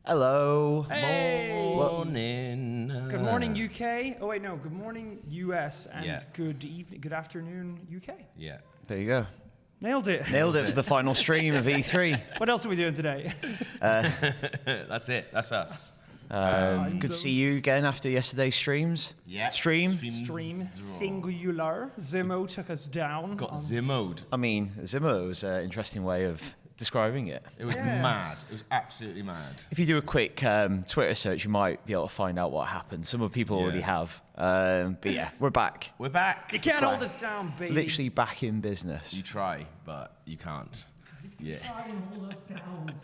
Hello. Hey. Morning. Good morning, UK. Oh wait, no. Good morning, US, and Yeah. good evening, good afternoon, UK. Yeah. There you go. Nailed it. Nailed it for the final stream of E3. What else are we doing today? That's it. That's us. Good to see you again after yesterday's streams. Yeah. Stream. Stream singular. Zimo took us down. Got Zimmoed. I mean, Zimmer was an interesting way of describing it. It was mad. It was absolutely mad. If you do a quick Twitter search, you might be able to find out what happened. Some of people already have. But yeah, we're back. We're back. You can't hold us down, baby. Literally back in business. You try, but you can't. Yeah. Try and hold us down.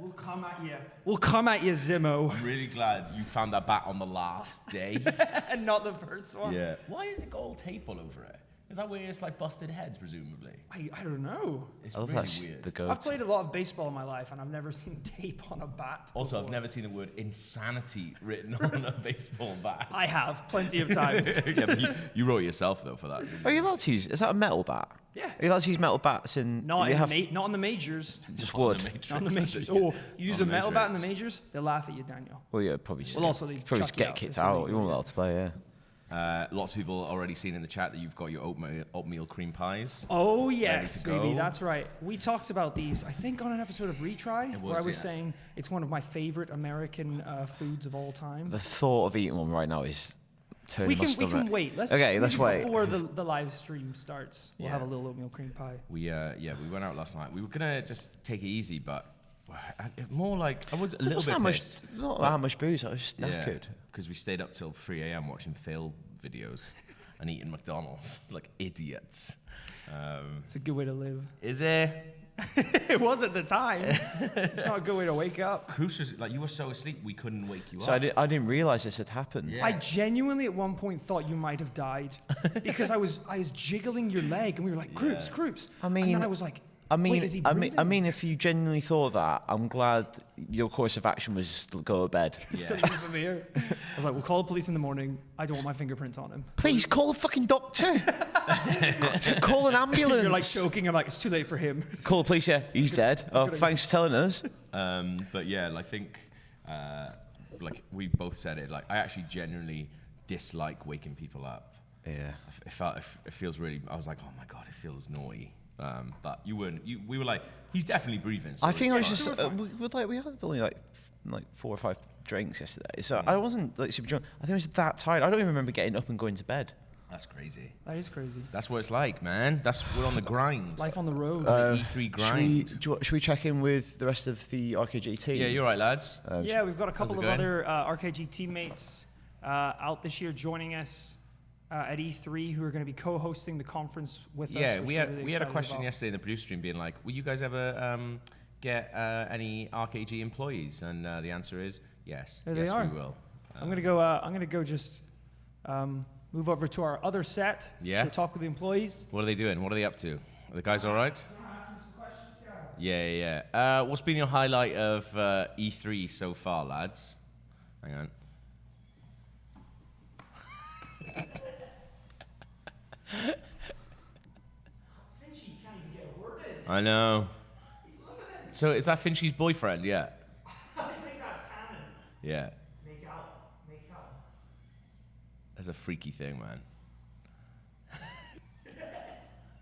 We'll come at you. We'll come at you, Zimo. I'm really glad you found that bat on the last day. And not the first one. Yeah. Why is it got all tape all over it? Is that where it's like busted heads, presumably? I don't know. It's I love really that's weird. the go-to. I've played a lot of baseball in my life, and I've never seen tape on a bat. Also, before. I've never seen the word insanity written on a baseball bat. I have plenty of times. Yeah, but you wrote it yourself, though, for that. Are you allowed to use? Is that a metal bat? Yeah. Are you allowed to use metal bats in? Not you in have not in the majors. just On the wood. Matrix. Not in the majors. Oh, you use a the metal bat in the Matrix. majors, they'll laugh at you, Daniel. Well, yeah, probably just. Well, also they probably just chuck you get out. kicked It's out. illegal, You won't yeah. allowed to play. Yeah. Lots of people already seen in the chat that you've got your oatmeal cream pies. Oh yes, Ready to baby, go. that's right. We talked about these, I think, on an episode of Retry, It where I was, was yeah. saying it's one of my favorite American foods of all time. The thought of eating one right now is turning We my can stomach. wait. Let's Okay, let's wait. Before the live stream starts, we'll Yeah. have a little oatmeal cream pie. We went out last night. We were gonna just take it easy, but more like I was a little bit pissed. Not that much booze. I was just knackered. Because we stayed up till 3 a.m. watching fail videos and eating McDonald's like idiots. It's a good way to live. Is it? It was at the time. It's not a good way to wake up. Cruz was like, you were so asleep we couldn't wake you So up. I didn't realize this had happened. Yeah. I genuinely at one point thought you might have died because I was jiggling your leg and we were like, Croops. I mean, and then I was like, I mean, wait, is he I breathing? mean, if you genuinely thought that, I'm glad your course of action was just to go to bed. So leave him here. I was like, we'll call the police in the morning. I don't want my fingerprints on him. Please call the fucking doctor. Call an ambulance. You're like choking. I'm like, it's too late for him. Call the police. Yeah, he's dead. Oh, thanks for telling us. But yeah, I think like we both said it. Like I actually genuinely dislike waking people up. Yeah. It feels really. I was like, oh my god, it feels naughty. But you weren't. We were like, he's definitely breathing. So I think I it's was fine. just we had only like 4 or 5 drinks yesterday, so I wasn't like super drunk. I think I was that tired. I don't even remember getting up and going to bed. That's crazy. That is crazy. That's what it's like, man. We're on the grind. Life on the road. E3 grind. Should we check in with the rest of the RKG team? Yeah, you're right, lads. Yeah, we've got a couple it of going? other RKG teammates out this year joining us at E3 who are going to be co-hosting the conference with us. Yeah, which we we're had really we had a excited question about. yesterday in the producer stream, being like, "Will you guys ever get any RKG employees?" And the answer is yes. There yes, they are. we will. I'm gonna go just move over to our other set Yeah? to talk with the employees. What are they doing? What are they up to? Are the guys all right? Yeah. What's been your highlight of E3 so far, lads? Hang on. I know. So is that Finchy's boyfriend? Yeah. I think that's canon. Yeah. Make out. That's a freaky thing, man.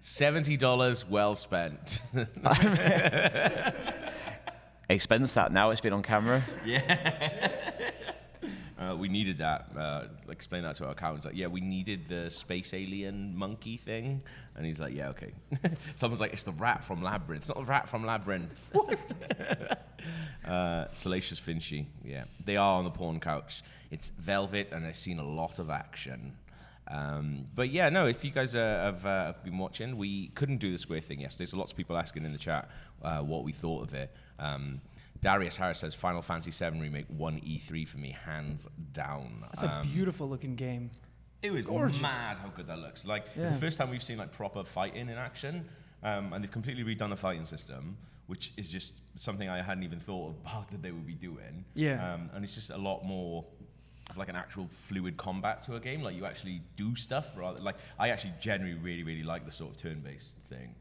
$70 well spent. Expense that now. It's been on camera. We needed that. Explain that to our accountants. Like, yeah, we needed the space alien monkey thing. And he's like, yeah, okay. Someone's like, it's the rat from Labyrinth. It's not the rat from Labyrinth. Salacious Finchy. Yeah, they are on the porn couch. It's velvet, and I've seen a lot of action. But yeah, no, if you guys have been watching, we couldn't do the square thing yesterday. So lots of people asking in the chat what we thought of it. Darius Harris says Final Fantasy VII Remake won E3 for me, hands down. That's a beautiful looking game. It was gorgeous. mad how good that looks. Like it's the first time we've seen like proper fighting in action, and they've completely redone the fighting system, which is just something I hadn't even thought about that they would be doing. Yeah. And it's just a lot more of like an actual fluid combat to a game. Like you actually do stuff rather. Like I actually generally really like the sort of turn-based thing.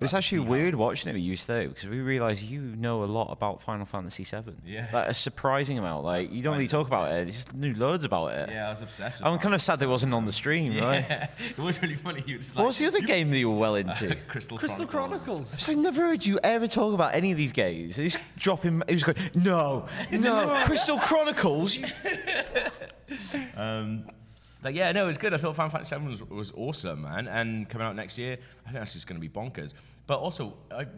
It's actually weird watching it with you though, because we realise you know a lot about Final Fantasy VII. Yeah. Like a surprising amount. Like you don't really talk about it. You just knew loads about it. Yeah, I was obsessed with I'm kind of sad that it wasn't on the stream, right? Yeah, it was really funny. You were just What like, was the other game that you were well into? Crystal Crystal Chronicles. Chronicles. I've never heard you ever talk about any of these games. He's dropping. He was going, no, Crystal Chronicles. But yeah, no, it was good. I thought Final Fantasy VII was awesome, man. And coming out next year, I think that's just going to be bonkers. But also,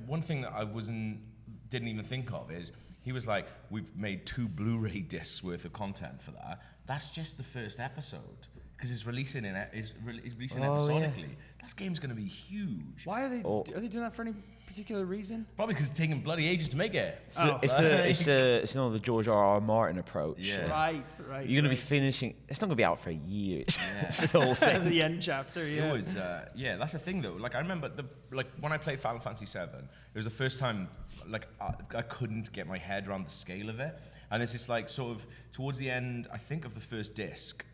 one thing that I didn't even think of is he was like, we've made 2 Blu-ray discs worth of content for that. That's just the first episode because it's releasing episodically. That game's going to be huge. Why are they doing that for any particular reason? Probably because it's taking bloody ages to make it. It's not the George R.R. Martin approach. Yeah. Right. You're going to be finishing. It's not going to be out for a year. For the whole thing. the end chapter. Yeah. It was, that's the thing though. Like I remember when I played Final Fantasy VII, it was the first time like I couldn't get my head around the scale of it. And it's just like sort of towards the end, I think of the first disc,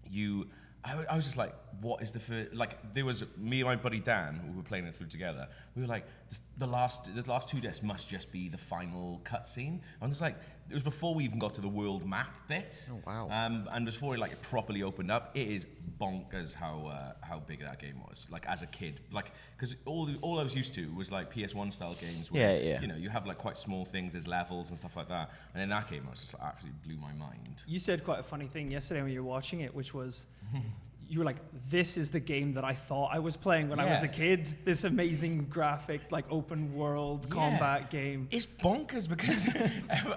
you I was just like, what is the first? Like, there was me and my buddy Dan, who were playing it through together. We were like, the last 2 deaths must just be the final cutscene. And it's like, it was before we even got to the world map bit. Oh, wow. And before it properly opened up, it is bonkers how big that game was. Like, as a kid, like, because all I was used to was like PS1 style games where you know, you have like quite small things, there's levels and stuff like that. And in that game, I was just absolutely blew my mind. You said quite a funny thing yesterday when you were watching it, which was you were like, this is the game that I thought I was playing when I was a kid. This amazing graphic, like open world combat game. It's bonkers because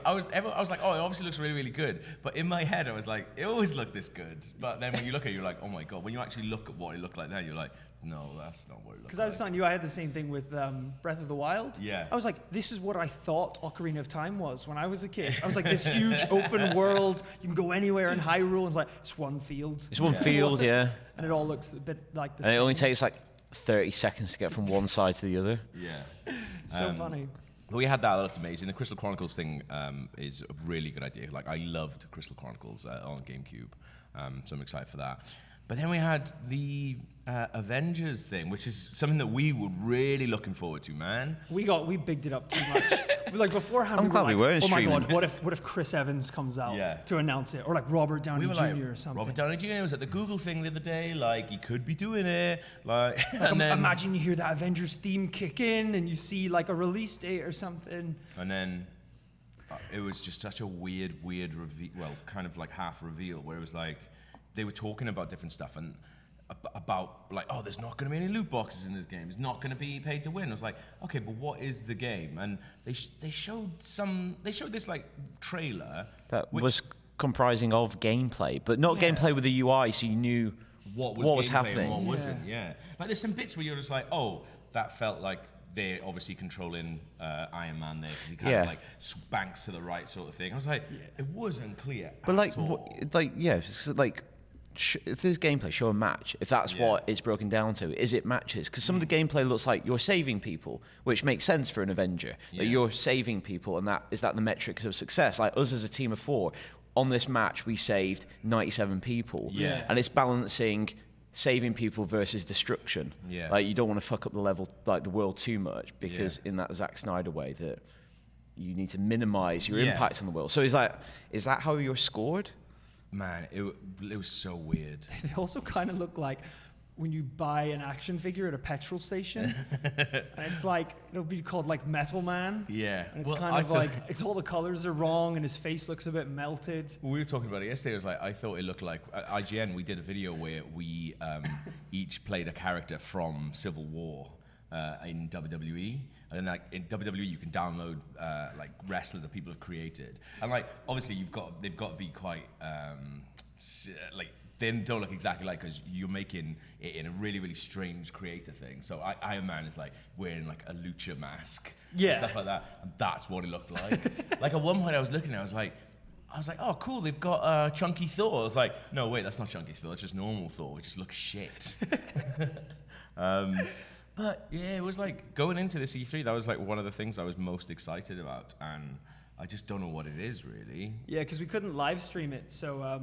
I was like, oh, it obviously looks really, really good. But in my head, I was like, it always looked this good. But then when you look at it, you're like, oh my God. When you actually look at what it looked like now, you're like, no, that's not what it looks like. Because I was telling you, I had the same thing with Breath of the Wild. Yeah. I was like, this is what I thought Ocarina of Time was when I was a kid. I was like, this huge open world. You can go anywhere in Hyrule. And it's like, it's one field. It's one field, yeah. And it all looks a bit like the And same. it only takes like 30 seconds to get from one side to the other. Yeah. So funny. But we had that. It looked amazing. The Crystal Chronicles thing is a really good idea. Like, I loved Crystal Chronicles on GameCube. So I'm excited for that. But then we had the Avengers thing, which is something that we were really looking forward to, man. We bigged it up too much. Like beforehand, I'm glad we were oh my streaming. God, what if Chris Evans comes out to announce it, or like Robert Downey We were Jr. like, or something. Robert Downey Jr. was at the Google thing the other day. Like, he could be doing it. Like, Like, and then, imagine you hear that Avengers theme kick in, and you see like a release date or something. and then it was just such a weird reveal. Well, kind of like half reveal, where it was like they were talking about different stuff and about like, oh, there's not going to be any loot boxes in this game. It's not going to be paid to win. I was like, okay, but what is the game? And they showed this like trailer That was comprising of gameplay, but not gameplay with the UI, so you knew what was gameplay happening. and what wasn't. Yeah, like there's some bits where you're just like, oh, that felt like they're obviously controlling Iron Man there because he kind of like banks to the right sort of thing. I was like, it wasn't clear. But like, at all. it's like, if there's gameplay, show a match. If that's what it's broken down to, is it matches? Because some of the gameplay looks like you're saving people, which makes sense for an Avenger. That you're saving people, and that the metrics of success. Like us as a team of 4, on this match we saved 97 people. Yeah. And it's balancing saving people versus destruction. Yeah. Like you don't want to fuck up the level, like the world too much, because in that Zack Snyder way that you need to minimize your impact on the world. So is that how you're scored? Man, it was so weird. They also kind of look like when you buy an action figure at a petrol station, and it's like it'll be called like Metal Man. Yeah, And it's kind of like it's all the colors are wrong, and his face looks a bit melted. We were talking about it yesterday. It was like I thought it looked like at IGN. We did a video where we each played a character from Civil War in WWE, and then like in WWE you can download like wrestlers that people have created, and like obviously they've got to be quite like. They don't look exactly like, because you're making it in a really, really strange creator thing. So Iron Man is like wearing like a lucha mask, and stuff like that, and that's what it looked like. Like at one point I was looking at it, I was like, oh cool, they've got Chunky Thor. I was like, no wait, that's not Chunky Thor, it's just normal Thor. It just looks shit. But yeah, it was like going into this E3, that was like one of the things I was most excited about, and I just don't know what it is really. Yeah, because we couldn't live stream it, so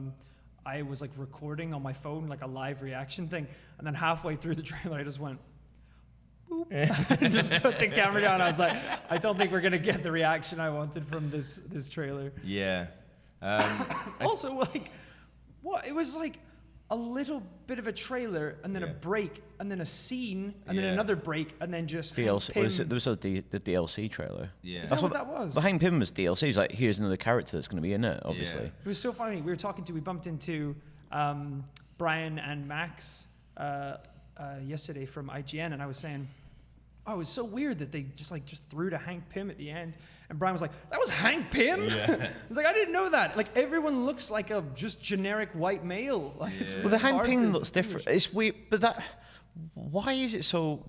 I was like recording on my phone like a live reaction thing, and then halfway through the trailer I just went boop and just put the camera down. I was like, I don't think we're gonna get the reaction I wanted from this trailer. Yeah. Also, like, what? It was like a little bit of a trailer, and then a break, and then a scene, and then another break, and then just DLC. There was the DLC trailer. Yeah. Is that what that was? The Hank Pym was DLC. He's like, here's another character that's going to be in it, obviously. Yeah. It was so funny. We bumped into Brian and Max yesterday from IGN, and I was saying, oh, it was so weird that they just threw to Hank Pym at the end. And Brian was like, that was Hank Pym? Yeah. He's like, I didn't know that. Like, everyone looks like a just generic white male. Like, it's Well, the Hank hard Pym to looks different. It's weird, but why is it so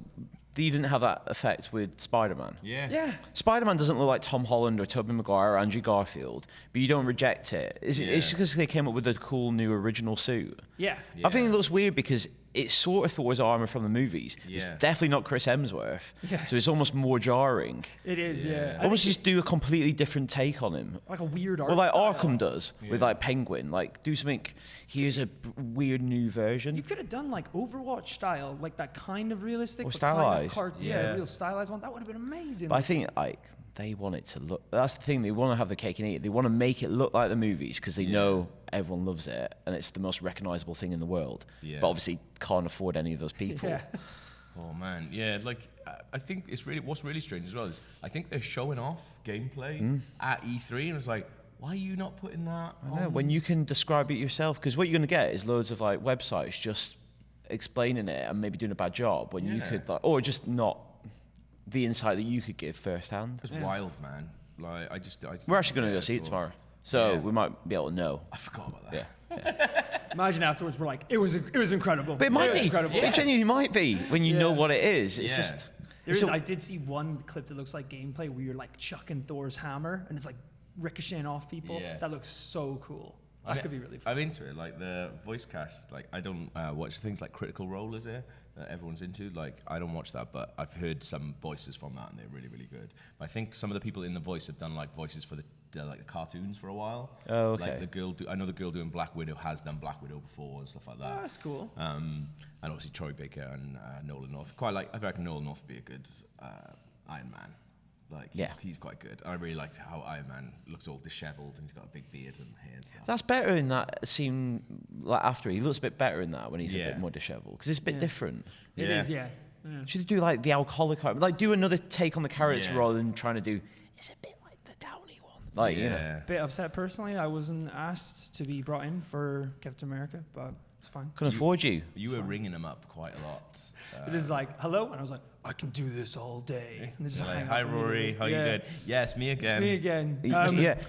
that you didn't have that effect with Spider-Man? Yeah. Spider-Man doesn't look like Tom Holland or Tobey Maguire or Andrew Garfield, but you don't reject it. It's just because they came up with a cool new original suit. Yeah. I think it looks weird because it's sort of Thor's armor from the movies. Yeah. It's definitely not Chris Hemsworth. Yeah. So it's almost more jarring. It is, yeah. I Almost think just do a completely different take on him. like a weird art Well, like style. Arkham does with like Penguin. Like do something. Here's a weird new version. You could have done like Overwatch style, like that kind of realistic, Or but kind of stylized. yeah, real stylized one. That would have been amazing. But I think like they want it to look. That's the thing. They want to have the cake and eat it. They want to make it look like the movies because they know everyone loves it and it's the most recognizable thing in the world. Yeah. But obviously can't afford any of those people. Yeah. Oh man, yeah. Like I think it's really what's really strange as well is I think they're showing off gameplay at E3, and it's like, why are you not putting that? I know, when you can describe it yourself, because what you're going to get is loads of like websites just explaining it and maybe doing a bad job when you Yeah. could like, or just not the insight that you could give firsthand. It's wild, man. Like I just We're actually going to go see it thought- tomorrow, so Yeah. we might be able to know. I forgot about that. Yeah. Imagine afterwards we're like, it was incredible. But it might was be. incredible. It genuinely might be when you know Yeah. what it is. It's Yeah. just. There is, so- I did see one clip that looks like gameplay where you're like chucking Thor's hammer and it's like ricocheting off people. Yeah. That looks so cool. That could be really fun. I'm into it. Like the voice cast. Like I don't watch things like Critical Role is there that everyone's into. Like I don't watch that, but I've heard some voices from that and they're really really good. I think some of the people in the voice have done like voices for the cartoons for a while. Oh, okay. Like the girl, I know the girl doing Black Widow has done Black Widow before and stuff like that. Oh, that's cool. And obviously Troy Baker and Nolan North. I reckon Nolan North would be a good Iron Man. Like he's quite good. I really liked how Iron Man looks all dishevelled and he's got a big beard and hair and stuff. That's better in that scene. Like after he looks a bit better in that when he's a Yeah. bit more dishevelled because it's a bit different. It Yeah. is, yeah. Should do like the alcoholic, like do another take on the character Yeah. rather than trying to do. It's a bit like the Downey one. Like you know. Yeah. Bit upset personally. I wasn't asked to be brought in for Captain America, but it's fine. Couldn't afford you. You were ringing him up quite a lot. It is like, hello? And I was like, I can do this all day. And they just Like, hang hi up Rory, immediately. how you Yeah. doing? Yes, me It's again. me again. Yeah.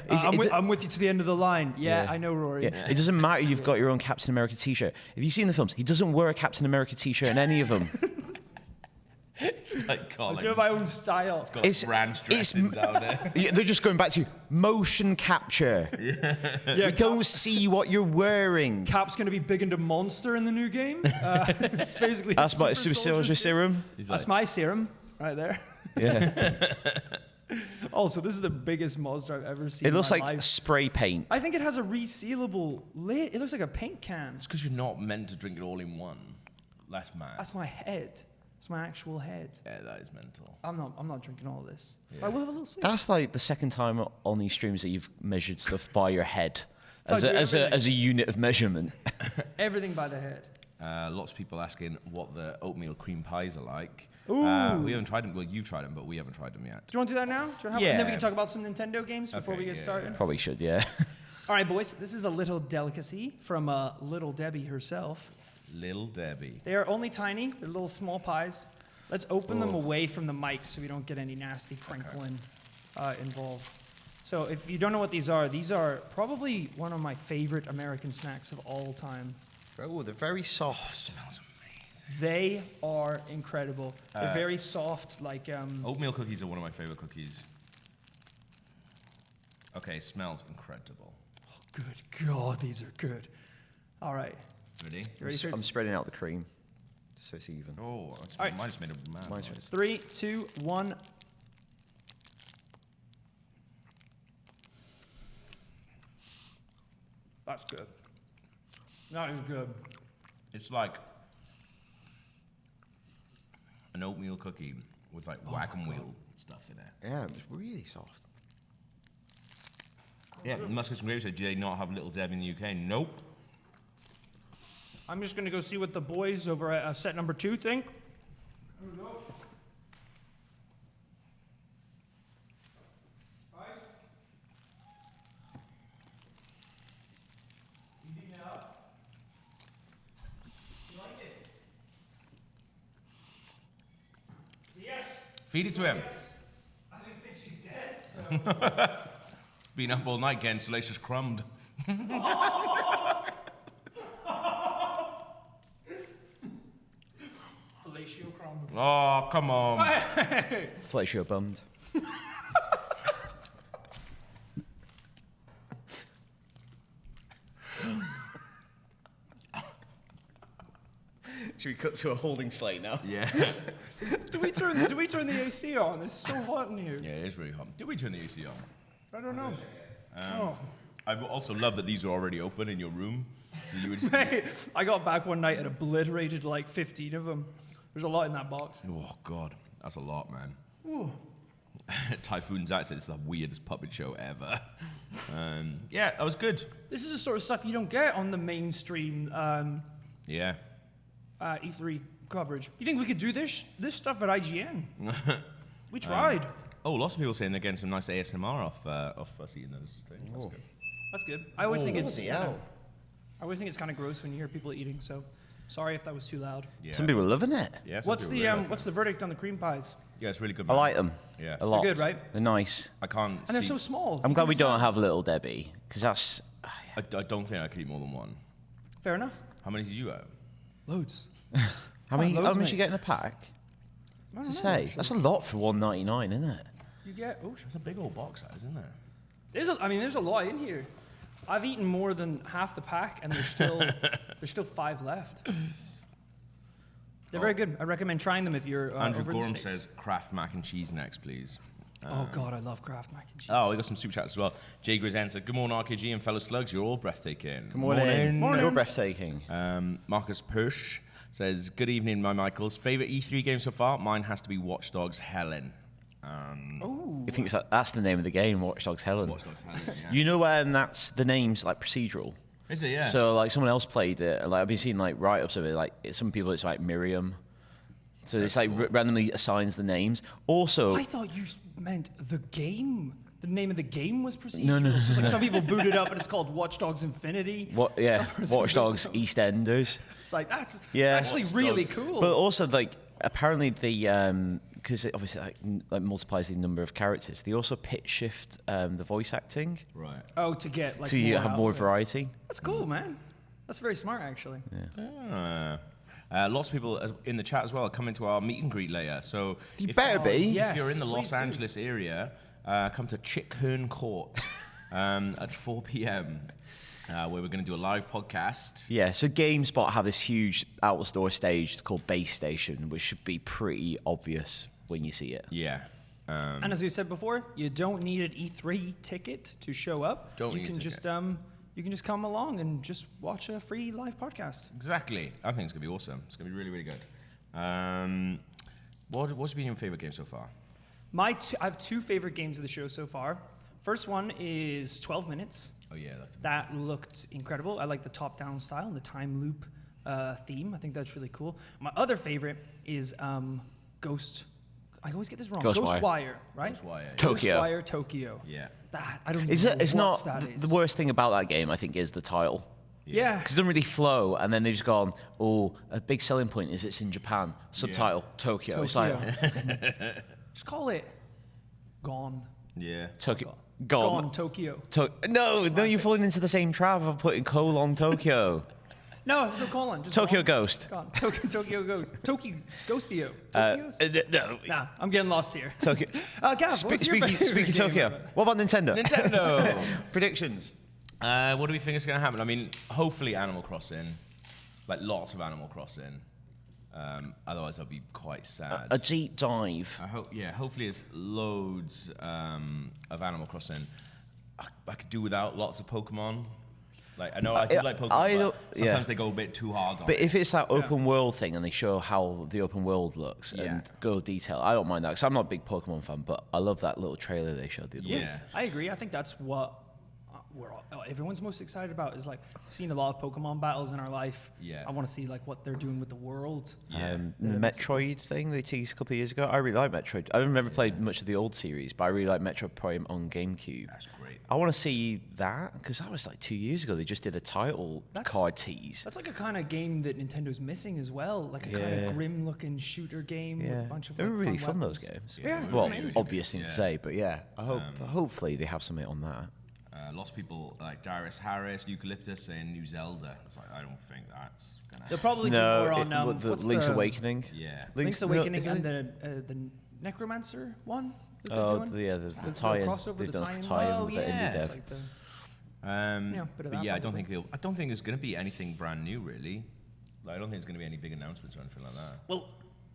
I'm with you to the end of the line. Yeah, Yeah. I know, Rory. Yeah. It doesn't matter. You've got your own Captain America T-shirt. Have you seen the films? He doesn't wear a Captain America T-shirt in any of them. It's like I Colin. do have my own style. It's got It's- ranch it's- dressing down there. Yeah, they're just going back to motion capture. Yeah, We don't see what you're wearing. Cap's going to be big into Monster in the new game. It's basically That's my super super soldier serum. That's my serum right there. Yeah. Also, this is the biggest monster I've ever seen. It looks in my like life. spray paint. I think it has a resealable lid. It looks like a paint can. It's because you're not meant to drink it all in one. That's mad. That's my head. It's my actual head. Yeah, that is mental. I'm not drinking all this. But I will have a little sip. That's like the second time on these streams that you've measured stuff by your head So as I a, do as a everything. as a unit of measurement. Everything by the head. Lots of people asking what the oatmeal cream pies are like. Ooh. We haven't tried them. Well, you've tried them, but we haven't tried them yet. Do you want to do that now? Do you want to have, Yeah. And then we can talk about some Nintendo games before Okay, we get yeah, started. Probably should, yeah. All right, boys. This is a little delicacy from Little Debbie herself. Little Debbie. They are only tiny. They're little small pies. Let's open them away from the mic so we don't get any nasty crinkling involved. So if you don't know what these are probably one of my favorite American snacks of all time. Oh, they're very soft. Smells amazing. They are incredible. They're very soft, like Oatmeal cookies are one of my favorite cookies. Okay, smells incredible. good God, these are good. All right. Ready? You ready for I'm it? spreading out the cream so it's even. Oh, right. mine just made a mad Mine's noise. 3, 2, 1. That's good. That is good. It's like an oatmeal cookie with like wagon wheel stuff in it. Yeah, it's really soft. Yeah, Muscats and Gravy said, do they not have Little Debbie in the UK? Nope. I'm just going to go see what the boys over at set number 2 think. Here we go. Guys? You eating it up? You like it? Yes. Feed it to him. I think she's dead, so. Been up all night getting salacious crumbed. Fellatio crumb. Oh, come on. Fellatio bummed. Should we cut to a holding slate now? Yeah. Do we turn the AC on? It's so hot in here. Yeah, it is really hot. Did we turn the AC on? I don't know. I also love that these are already open in your room. So you would just, Mate, I got back one night and obliterated like 15 of them. There's a lot in that box. oh, God. That's a lot, man. Ooh. Typhoon Zach said it's the weirdest puppet show ever. Yeah, that was good. This is the sort of stuff you don't get on the mainstream Yeah. E3 coverage. You think we could do this stuff at IGN? We tried. Lots of people saying they're getting some nice ASMR off us eating those things. That's good. That's good. I always think it's bloody hell. I always think it's kind of gross when you hear people eating. So, sorry if that was too loud. Yeah. Some people are loving it. Yeah, some What's people the really like what's the verdict on the cream pies? it. Yeah, it's really good. I Man. like them. Yeah. A lot. They're good, right? They're nice. I can't. And they're see- so small. I'm You glad can we decide. don't have Little Debbie, because that's... I don't think I could eat more than one. Fair enough. How many did you have? Loads. How many? loads, How much mate. you get in a pack? I don't To know, say actually. that's a lot for $1.99, isn't it? You get. Oh, It's a big old box size, isn't it? there's a lot in here. I've eaten more than half the pack, and there's still 5 left. They're very good. I recommend trying them if you're Andrew over in the Gorham States. says Kraft mac and cheese next, please. Oh God, I love Kraft mac and cheese. Oh, we got some super chats as well. Jay Grizen said, "Good morning, RKG and fellow slugs. You're all breathtaking." Good morning. You're breathtaking. Marcus Persh says, "Good evening, my Michaels. Favorite E3 game so far? Mine has to be Watch Dogs Helen." You think that's the name of the game, Watch Dogs Helen? Watch Dogs Helen. Yeah. You know when that's the name's like procedural. Is it? Yeah. So like someone else played it. Like I've been seeing like write-ups of it. Like some people it's like Miriam. So it's like randomly assigns the names. Also, I thought you meant the game. The name of the game was procedural. No. So it's like some people boot it up and it's called Watch Dogs Infinity. Watch Dogs EastEnders. It's like it's Yeah. actually Watch really Dogs. cool. But also like apparently the because it obviously like multiplies the number of characters. They also pitch shift the voice acting right. to get like to have out more of it. variety. That's cool, man. That's very smart, actually. Lots of people in the chat as well are coming to our meet and greet later. So You if- better be. yeah. If you're in the Yes, Los please do. Angeles area, come to Chickhern Court at 4 p.m. Where we're going to do a live podcast. Yeah, so GameSpot have this huge outdoor stage called Base Station, which should be pretty obvious when you see it. Yeah. And as we said before, you don't need an E3 ticket to show up. Don't you need a can ticket. just you can just come along and just watch a free live podcast. Exactly. I think it's going to be awesome. It's going to be really, really good. What's been your favorite game so far? I have 2 favorite games of the show so far. First one is 12 Minutes. Oh, yeah. That looked incredible. I like the top-down style and the time loop theme. I think that's really cool. My other favorite is Ghost. I always get this wrong. Ghostwire. Ghostwire, right? Ghostwire, yeah. Tokyo. Ghostwire Tokyo. Yeah. That I don't It's know it's what not that is. the worst thing about that game. I think is the title. Yeah. Because it doesn't really flow, and then they've just gone, oh, a big selling point is it's in Japan. Subtitle, Tokyo. It's like, Just call it Gone. Yeah. Tokyo. Gone Tokyo. No, you're falling into the same trap of putting colon Tokyo. No, just a colon. Just Tokyo Gone. Ghost. Gone. Tokyo Ghost. Tokyo Ghostio. Tokyos? No. Nah, I'm getting lost here. Tokyo. Gav, what's your favorite Speaking game Tokyo. ever? What about Nintendo? Nintendo. Predictions. What do we think is going to happen? I mean, hopefully Animal Crossing. Like, lots of Animal Crossing. Otherwise, I'll be quite sad. A deep dive. Hopefully it's loads of Animal Crossing. I could do without lots of Pokemon. Like, I know I do like Pokemon, but sometimes they go a bit too hard on But it. if it's that open world thing and they show how the open world looks Yeah. and go detail, I don't mind that because I'm not a big Pokemon fan, but I love that little trailer they showed the other week. Yeah. I agree. I think that's what everyone's most excited about. Is like we've seen a lot of Pokemon battles in our life. Yeah. I want to see like what they're doing with the world. Yeah. The Metroid thing they teased a couple of years ago, I really like Metroid. I haven't never played much of the old series, but I really like Metroid Prime on GameCube. That's great. I want to see that because that was like 2 years ago. They just did a title card tease. That's like a kind of game that Nintendo's missing as well. Like a kind Yeah. of grim-looking shooter game with a bunch of they were like, really fun those weapons. games. Yeah, Well, amazing. obvious thing to say, but yeah, hopefully they have something on that. Lots of people like Darius Harris, Eucalyptus saying New Zelda. It's like, I don't think that's going to They'll probably do No, more on the what's Link's the Awakening. Yeah. Link's Awakening and the Necromancer one. That they're doing? The tie-in. crossover, They've the done a tie-in. tie-in Oh, with the yeah. indie dev. It's like the- Um, Yeah, bit of but that yeah, I don't probably. think there's going to be anything brand new, really. Like, I don't think there's going to be any big announcements or anything like that. Well,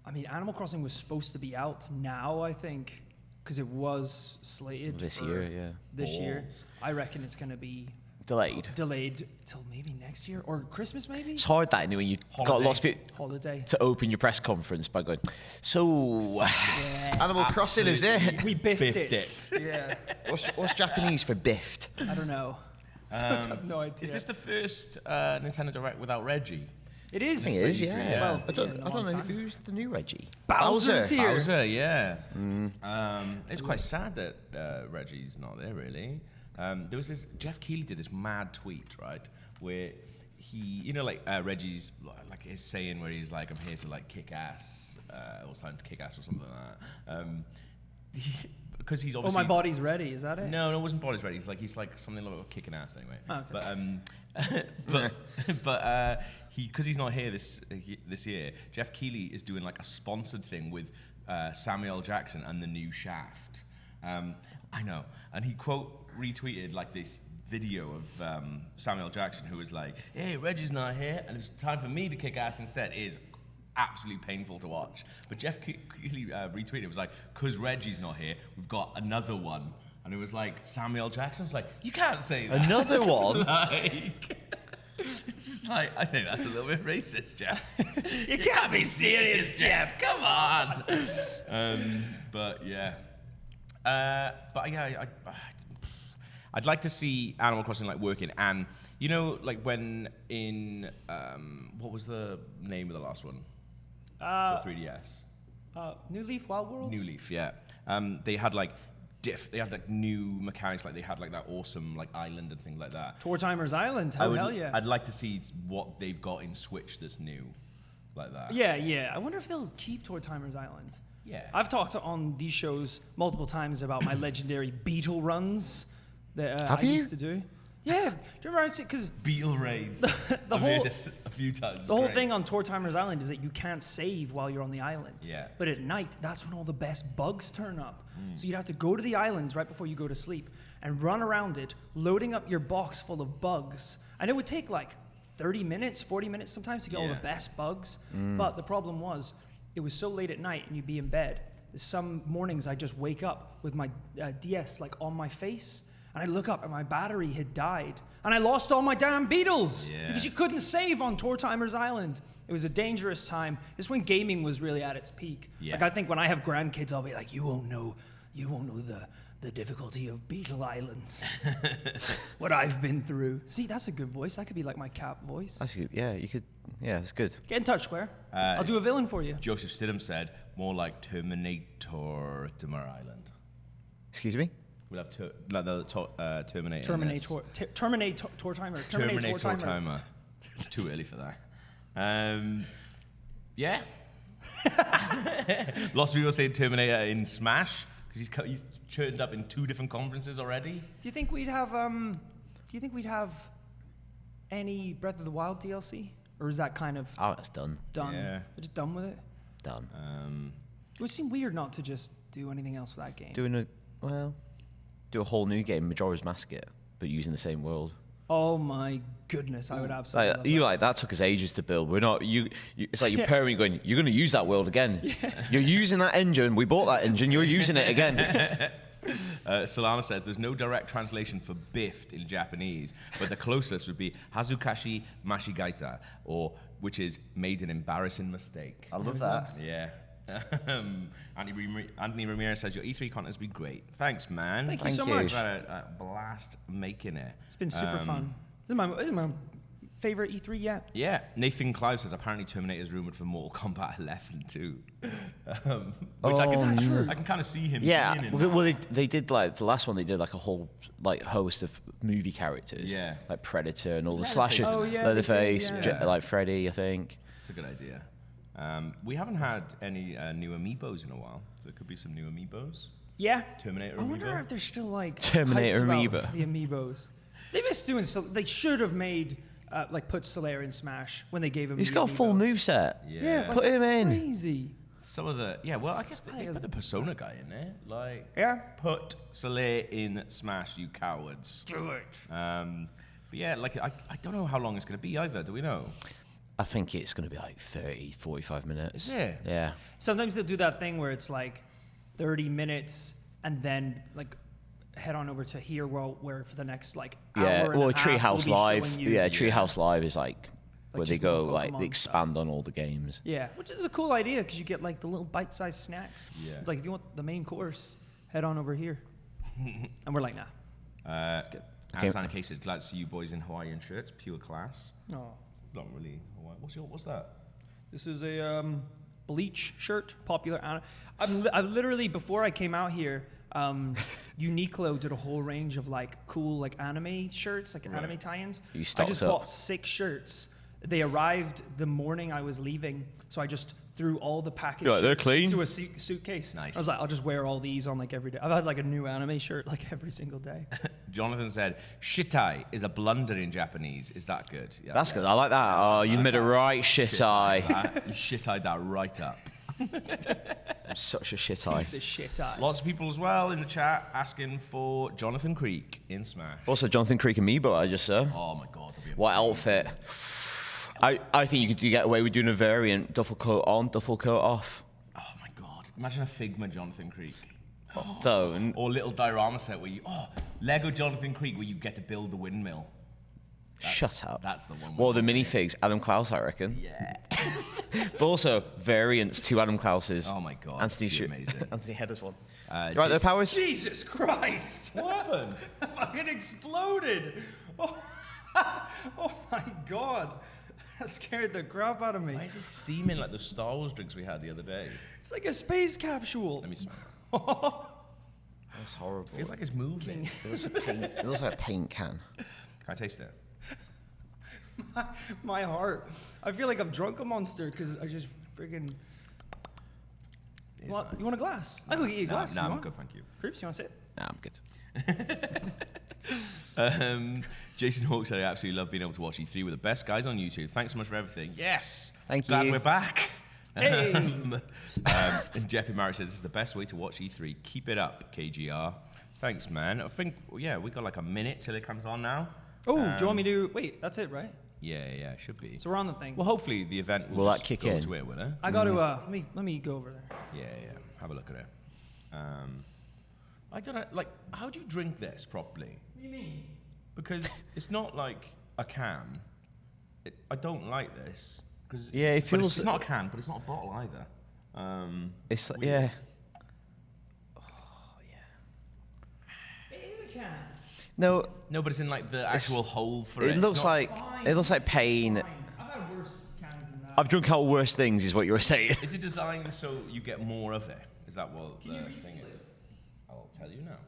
I mean, Animal Crossing was supposed to be out now, I think, because it was slated This for year, yeah. This year. Balls. I reckon it's going to be Delayed. till maybe next year or Christmas, maybe. It's hard that when you've got Holiday. lots of people Holiday. to open your press conference by going, so Yeah. Animal Crossing is it? We biffed Biffed it. Yeah. What's Japanese for biffed? I don't know. I have no idea. Is this the first Nintendo Direct without Reggie? It is. I think it is, yeah. Yeah. Well, I don't yeah, know long time. who's the new Reggie. Bowser's here. Bowser, yeah. It's quite sad that Reggie's not there, really. There was this, Jeff Keighley did this mad tweet, right, where he, Reggie's, like, his saying where he's like, I'm here to, like, kick ass, or time to kick ass or something like that. Because he's obviously... Oh, my body's ready. Is that it? No, it wasn't body's ready. He's like something like kicking ass anyway. Oh, okay. But because he's not here this year, Jeff Keighley is doing like a sponsored thing with Samuel L. Jackson and the new Shaft. I know, and he retweeted like this video of Samuel L. Jackson who was like, "Hey, Reggie's not here, and it's time for me to kick ass instead." It is absolutely painful to watch. But Jeff Keighley retweeted, it was like, "'Cause Reggie's not here, we've got another one." And it was like Samuel L. Jackson was like, "You can't say that." Another one? Like, it's just like, I think that's a little bit racist, Jeff. You can't be serious, Jeff. Come on. But yeah. I'd like to see Animal Crossing like working, and like when in what was the name of the last one for 3DS? New Leaf Wild World? New Leaf, yeah. They had like new mechanics, like they had like that awesome like island and things like that. Tour Timers Island. Hell yeah. I'd like to see what they've got in Switch that's new, like that. Yeah. I wonder if they'll keep Tour Timers Island. Yeah. I've talked on these shows multiple times about my legendary beetle runs that I used to do. Yeah. Do you remember? Because Beetle raids. I've heard this a few times. the whole thing on Tour Timers Island is that you can't save while you're on the island. Yeah. But at night, that's when all the best bugs turn up. So you'd have to go to the island right before you go to sleep and run around it, loading up your box full of bugs. And it would take like 30 minutes, 40 minutes sometimes to get all the best bugs. But the problem was, it was so late at night and you'd be in bed. Some mornings I'd just wake up with my DS like on my face, and I look up and my battery had died. And I lost all my damn beetles because you couldn't save on Tour Timers Island. It was a dangerous time. This is when gaming was really at its peak. Yeah. Like I think when I have grandkids, I'll be like, you won't know the difficulty of Beetle Island. What I've been through. See, that's a good voice. That could be like my Cap voice. That's good. Yeah, you could. Yeah, it's good. Get in touch, Square. I'll do a villain for you. Joseph Stidham said, more like Terminator Timber Island. Excuse me? We'll have Terminator. Terminator Tour Timer. Terminator Timer. Too early for that. Yeah. Lots of people say Terminator in Smash because he's turned up in 2 different conferences already. Do you think we'd have any Breath of the Wild DLC, or is that kind of Oh, it's done. done? Yeah. They're just done with it. Done. It would seem weird not to just do anything else with that game. Do a whole new game, Majora's Mask it, but using the same world. Oh my goodness, I would absolutely. Love that. That took us ages to build. We're not it's like your parent going, you're going to use that world again. Yeah. You're using that engine. We bought that engine. You're using it again. Solana says there's no direct translation for biffed in Japanese, but the closest would be Hazukashi Mashigaita, which is made an embarrassing mistake. I love that. Yeah. Anthony Ramirez says your E3 content has been great. Thanks, man. Thank you so you. much. I've had a blast making it. It's been super fun. This is my favorite E3 yet. Yeah. Nathan Cloud says apparently Terminator is rumored for Mortal Kombat 11 too. Which I can kind of see him. Yeah. being in Well, they did like the last one. They did like a whole like host of movie characters. Yeah. Like Predator and all the slashers. Oh, yeah, Leatherface, they did, like Freddy, I think. It's a good idea. We haven't had any new amiibos in a while, so there could be some new amiibos. Yeah. Terminator I wonder amiibo. if they're still like Terminator hyped about amiibo. The amiibos. They missed doing so. They should have made put Solaire in Smash when they gave him. He's the got a full amiibo. moveset. Yeah. like, Put him that's in. Crazy. Some of the well, I guess they put the Persona guy in there. Like, Yeah. put Soleil in Smash, you cowards. Do it. But yeah, like I don't know how long it's going to be either. Do we know? I think it's going to be like 30, 45 minutes. Is it? Yeah. Sometimes they'll do that thing where it's like 30 minutes and then like head on over to here where for the next like hour Yeah, and well, a half, we'll Treehouse be Live. showing you- Yeah, Treehouse Live is like where they just go, more like, Pokemon they expand on all the games. Yeah, which is a cool idea because you get like the little bite-sized snacks. Yeah. It's like if you want the main course, head on over here. And we're like, nah. Okay. Okay. Alexander K says, glad to see you boys in Hawaiian shirts. Pure class. No. Not really Hawaii. What's that? This is a Bleach shirt, popular. I've literally, before I came out here, Uniqlo did a whole range of like cool like anime shirts, like anime tie-ins. You I stocked just up. bought 6 shirts. They arrived the morning I was leaving, so I just threw all the packaged You're like, "They're shirts clean." into a suitcase. Nice. I was like, I'll just wear all these on like every day. I've had like a new anime shirt like every single day. Jonathan said, shitai is a blunder in Japanese. Is that good? Yeah, That's good. I like that. Oh, you made a right shit eye. You shit-eyed that right up. I'm such a shit eye. Piece of shit. Lots of people as well in the chat asking for Jonathan Creek in Smash. Also, Jonathan Creek amiibo, I just saw. Oh my god. that'd be What outfit? I think you could get away with doing a variant, duffel coat on, duffel coat off. Oh my god. Imagine a Figma Jonathan Creek. Don't. Or little diorama set where you, Lego Jonathan Creek where you get to build the windmill. Shut up. That's the one. Well, the minifigs, Adam Klaus, I reckon. Yeah. But also, variants to Adam Klaus's. Oh my god. Anthony that'd be amazing. Anthony Headers one. Uh, Right there, Powers? Jesus Christ! What happened? Fucking exploded! Oh, oh my god! That scared the crap out of me. Why is it steaming like the Star Wars drinks we had the other day? It's like a space capsule. Let me smell. That's horrible. Feels like it's moving. It looks like a paint can. Can I taste it? My heart. I feel like I've drunk a monster because I just friggin'. It's What? nice. You want a glass? I can go get you a glass. No, if you I'm want. good, thank you. Creeps, you want to sit? Nah, I'm good. Jason Hawke said, I absolutely love being able to watch E3 with the best guys on YouTube. Thanks so much for everything. Yes! Thank Glad you. we're back. Hey! And Jeppy Marriott says, this is the best way to watch E3. Keep it up, KGR. Thanks, man. I think, we got like a minute till it comes on now. Oh, do you want me to? Wait, that's it, right? Yeah, it should be. So we're on the thing. Well, hopefully the event will Will just that kick go in? to it, will it? I got to. Let me go over there. Yeah. Have a look at it. I don't know, like, how do you drink this properly? What do you mean? Because it's not like a can. I don't like this. Cause Yeah, it feels- It's not a can, but it's not a bottle either. It's like, weird. yeah. It is a can. No, No, but it's in like the actual hole for it. it looks It's not- like pain. Fine. I've had worse cans than that. I've drunk out worse things, is what you were saying. Is it designed so you get more of it? Is that what Can you the reseal thing it? is? I'll tell you now.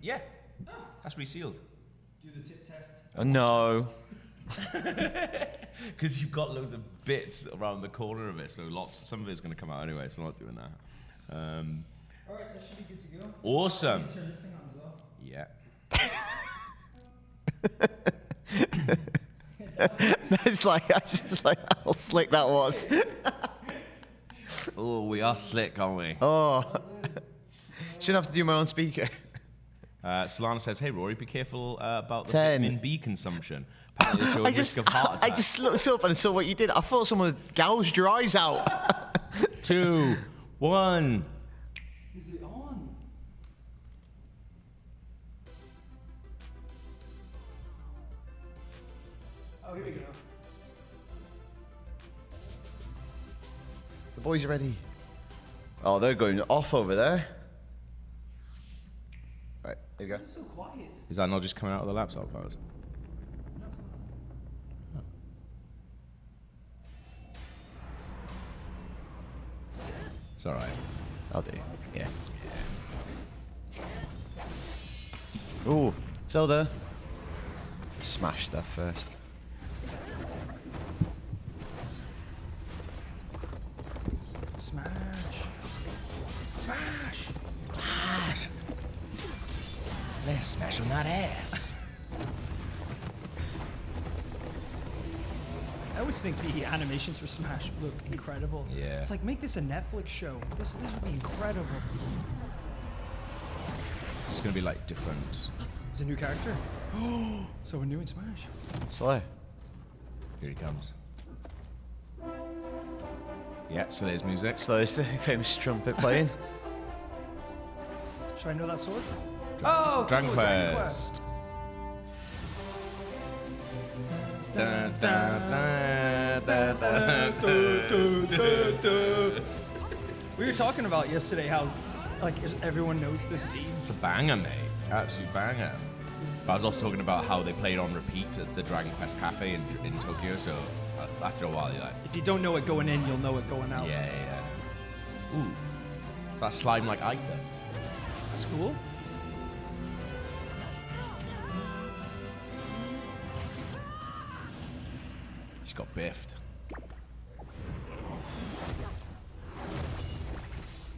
Yeah, that's resealed. Do the tip test. Oh, no. Because you've got loads of bits around the corner of it, so some of it's going to come out anyway, so I'm not doing that. All right, that should be good to go. Awesome. Turn this thing on as well. Yeah. It's like, I was just like, how slick that was. Oh, we are slick, aren't we? Oh. Shouldn't have to do my own speaker. Solana says, hey, Rory, be careful about the 10. vitamin B consumption. Apparently they show a risk of heart attack. I just looked up and saw what you did. I thought someone had gouged your eyes out. 2, 1. Is it on? Oh, here we go. The boys are ready. Oh, they're going off over there. Right, there you go. It's so quiet. Is that not just coming out of the laptop, Powers? No, it's not. It's all right. I'll do. Yeah. Ooh, Zelda. Smash stuff first. Smash. Smash! Smash! Let's smash on that ass. I always think the animations for Smash look incredible. Yeah. It's like, make this a Netflix show. This would be incredible. It's going to be like different. It's a new character. Someone new in Smash. Slow. Here he comes. Yeah, so there's music. So there's the famous trumpet playing. Should I know that sword? Dragon cool, Quest. Da, da, da, da, da, da. We were talking about yesterday how, like, everyone knows this theme. It's a banger, mate. Absolute banger. But I was also talking about how they played on repeat at the Dragon Quest Cafe in Tokyo, so after a while you're like... If you don't know it going in, you'll know it going out. Yeah. Ooh. That slime like Aita. That's cool. She's got biffed.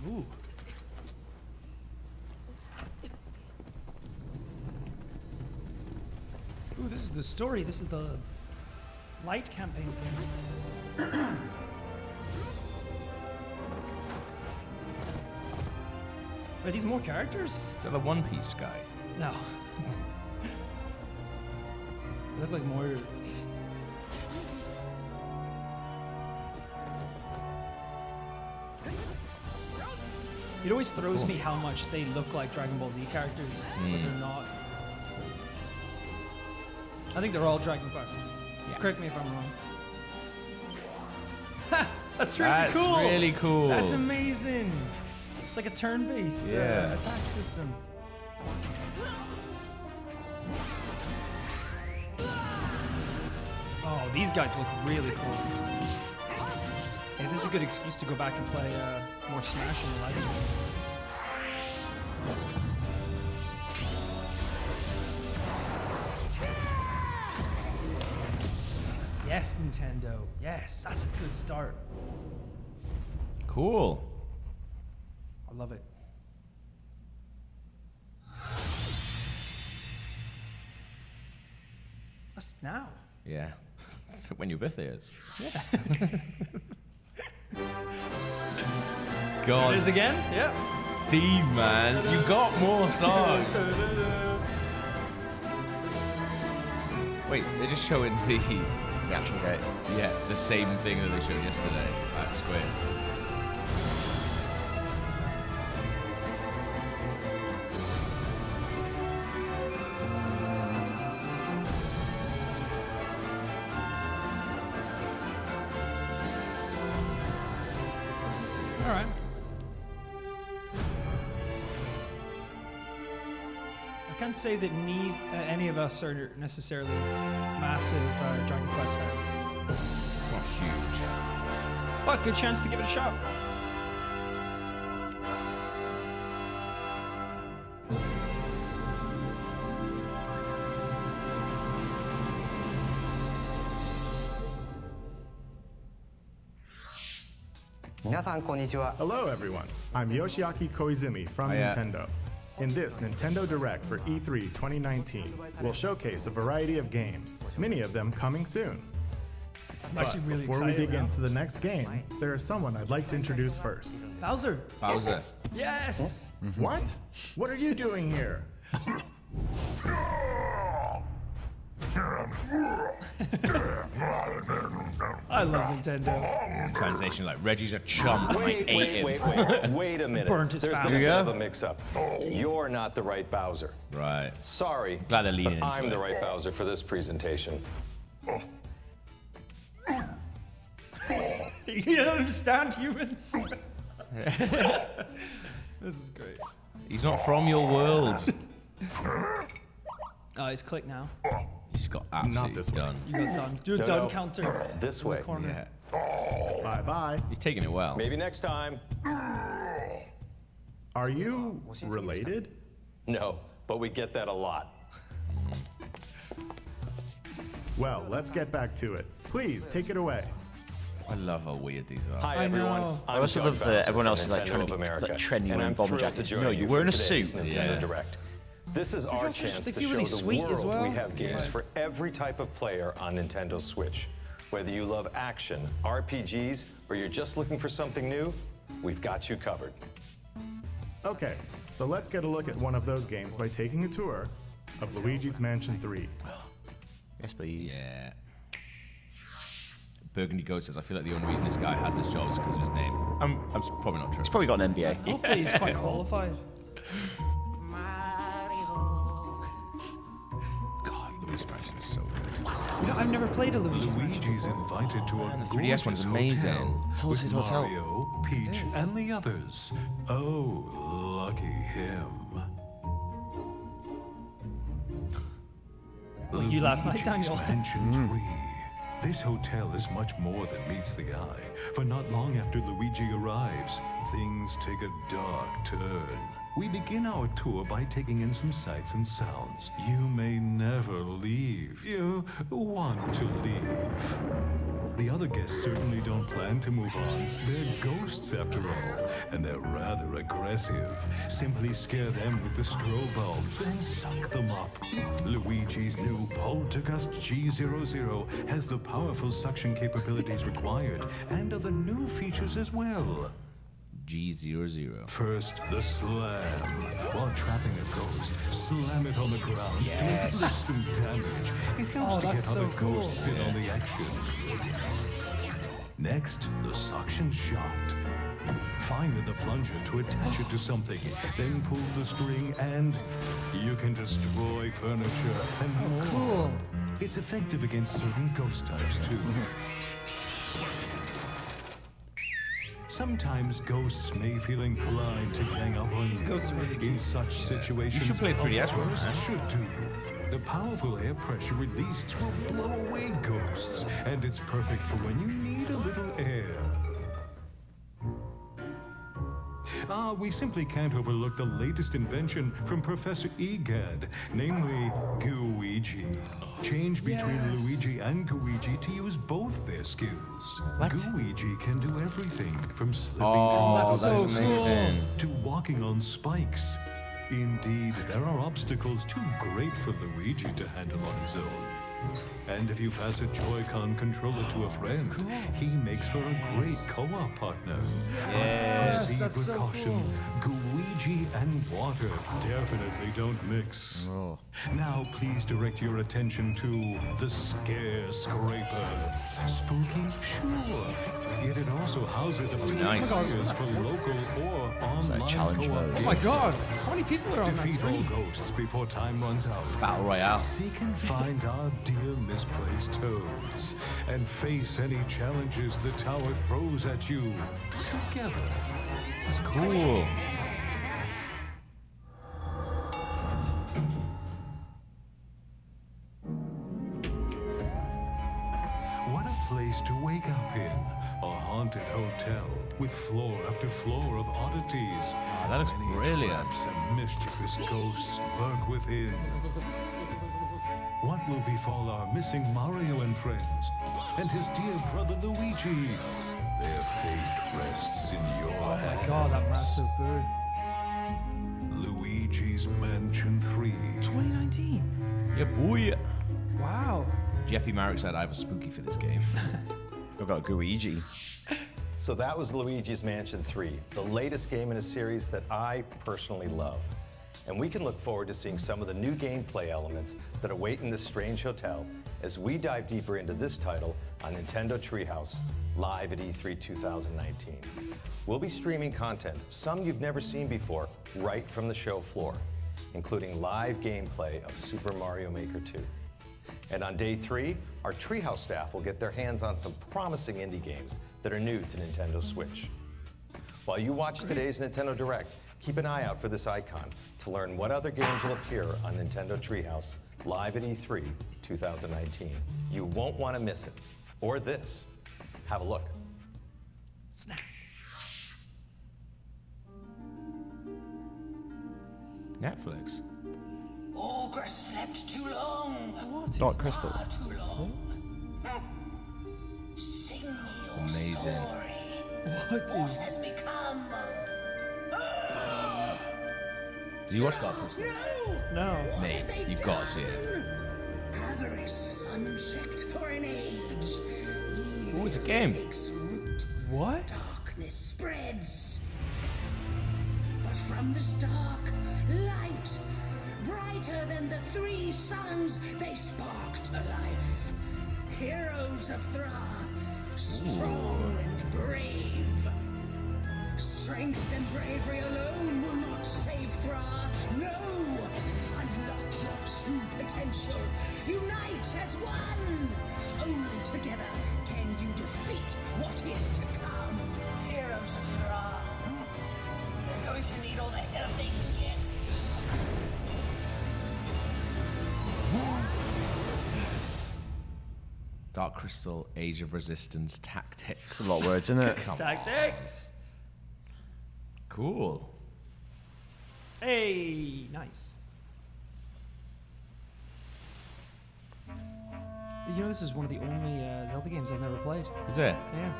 Ooh. Ooh, this is the story. This is the light campaign thing. Are these more characters? Is that the One Piece guy? No. They look like more. It always throws me how much they look like Dragon Ball Z characters, but they're not. I think they're all Dragon Quest. Yeah. Correct me if I'm wrong. Ha! That's really That's cool. really cool. That's amazing. It's like a turn-based Yeah. attack system. Oh, these guys look really cool. Yeah, this is a good excuse to go back and play more Smash in the live stream. Yes, Nintendo. Yes, that's a good start. Cool. I love it. That's now. Yeah. That's when your birthday is. Yeah. God. It is again? Yep. Theme, man. You got more songs. Wait, they're just showing the actual game. Yeah, the same thing that they showed yesterday. That's great. All right. I can't say that any of us are necessarily massive Dragon Quest fans. Not huge. But good chance to give it a shot. Hello everyone, I'm Yoshiaki Koizumi from Hiya. Nintendo. In this Nintendo Direct for E3 2019, we'll showcase a variety of games, many of them coming soon. I'm actually really Before we excited dig now. into the next game, there is someone I'd like to introduce first. Bowser. Bowser. Yes. What? What are you doing here? I love Nintendo. Translation like Reggie's a chump. I ate him. Wait a minute. Burnt his There's been a family. bit There of you a mix-up. You're not the right Bowser. Right. Sorry, Glad they're leaning but into I'm it. the right Bowser for this presentation. You don't understand humans. This is great. He's not from your world. Oh, it's click now. He's got absolutely this way. done. You got done. Do a No, done no. counter. This in the way. corner. Yeah. Bye bye. He's taking it well. Maybe next time. Are you related? No, but we get that a lot. Well, let's get back to it. Please take it away. I love how weird these are. Hi I everyone. know. I I'm also Doug love that Bowser everyone from else is like Nintendo trying of to be America, like trendy and wearing I'm bomber thrilled to jackets. join No, you you're for wearing a today's suit. Nintendo Yeah. Direct. This is our also just- chance they to feel show really the sweet as world well. we have games Yeah. for every type of player on Nintendo Switch. Whether you love action, RPGs, or you're just looking for something new, we've got you covered. Okay, so let's get a look at one of those games by taking a tour of Luigi's Mansion 3. Yes, please. Yeah. Burgundy Ghost says, I feel like the only reason this guy has this job is because of his name. I'm probably not true. He's probably got an MBA. Hopefully he's quite qualified. God, Luigi's Mansion is so good. You know, I've never played a Luigi's Mansion Luigi's before. invited to a the 3DS one's amazing. How's with it hotel? Mario, Peach, and the others. Oh, lucky him. Like you last night, Luigi's Daniel. Mansion 3. This hotel is much more than meets the eye, for not long after Luigi arrives, things take a dark turn. We begin our tour by taking in some sights and sounds. You may never leave. You want to leave. The other guests certainly don't plan to move on. They're ghosts after all, and they're rather aggressive. Simply scare them with the strobe bulb, then suck them up. Luigi's new Poltergust G00 has the powerful suction capabilities required, and other new features as well. G00. First, the slam. While trapping a ghost, slam it on the ground to inflict some damage. It helps to that's get other so cool. ghosts in on the action. Next, the suction shot. Fire the plunger to attach it to something, then pull the string and you can destroy furniture and more. Cool. It's effective against certain ghost types too. Sometimes ghosts may feel inclined to gang up on you. ghosts are really In such situations, should play 3DS one, ghosts should do. The powerful air pressure released will blow away ghosts, and it's perfect for when you need a little air. We simply can't overlook the latest invention from Professor Egad, namely Gooigi. Change between Luigi and Gooigi to use both their skills. Gooigi can do everything from slipping from that's so levels amazing. to walking on spikes. Indeed, there are obstacles too great for Luigi to handle on his own. And if you pass a Joy-Con controller to a friend, he makes for a great co-op partner. Yes, Proceed that's with so caution. Gooigi and water definitely don't mix. Now please direct your attention to the Scare Scraper. Spooky? Sure. Yet it also houses up to nice. players for local or online challenge co-op mode. Oh my god, how many people are on that Defeat all screen? ghosts before time runs out. Battle Royale. Seek and find our dear misplaced toads, and face any challenges the tower throws at you together. This is cool. What a place to wake up in. A haunted hotel with floor after floor of oddities. that looks Many brilliant. traps and mischievous ghosts lurk within. What will befall our missing Mario and friends, and his dear brother Luigi? Their fate rests in your Oh my hands. god, that massive bird. Luigi's Mansion 3. 2019. Yeah, boy. Wow. Jeppy Marek said, I have a spooky for this game. I've got Gooigi. So that was Luigi's Mansion 3, the latest game in a series that I personally love. And we can look forward to seeing some of the new gameplay elements that await in this strange hotel as we dive deeper into this title on Nintendo Treehouse, live at E3 2019. We'll be streaming content, some you've never seen before, right from the show floor, including live gameplay of Super Mario Maker 2. And on day 3, our Treehouse staff will get their hands on some promising indie games that are new to Nintendo Switch. While you watch today's Nintendo Direct, keep an eye out for this icon to learn what other games will appear on Nintendo Treehouse live at E3 2019. You won't want to miss it. Or this. Have a look. Snap. Netflix. Ogre slept too long. What? Dark Crystal. Far too long. Sing me your Amazing. story. What What is... has become of... Did you watch Dark Crystal? No. What Mate, have they you've got to see it. done? Avarice unchecked for an age. Oh, it's a Evil game. takes root. What? Darkness spreads. But from this dark, light, brighter than the 3 suns, they spark to life. Heroes of Thra, strong and brave. Strength and bravery alone will not save Thra. No! Unlock your true potential. Unite as one! Only together can you defeat what is to come. Heroes of Thra. They're going to need all the help they can get. Dark Crystal, Age of Resistance, Tactics. It's a lot of words, isn't it? Tactics. Cool. Hey, nice. You know, this is one of the only Zelda games I've never played. Is it? Yeah.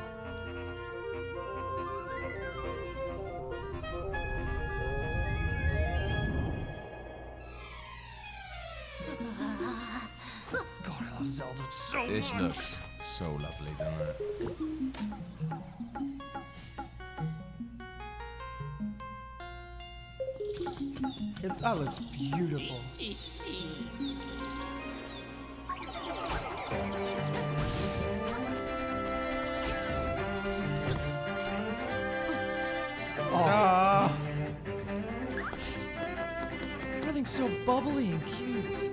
God, I love Zelda so This much. looks so lovely, doesn't it? That looks beautiful. Oh. Everything's so bubbly and cute.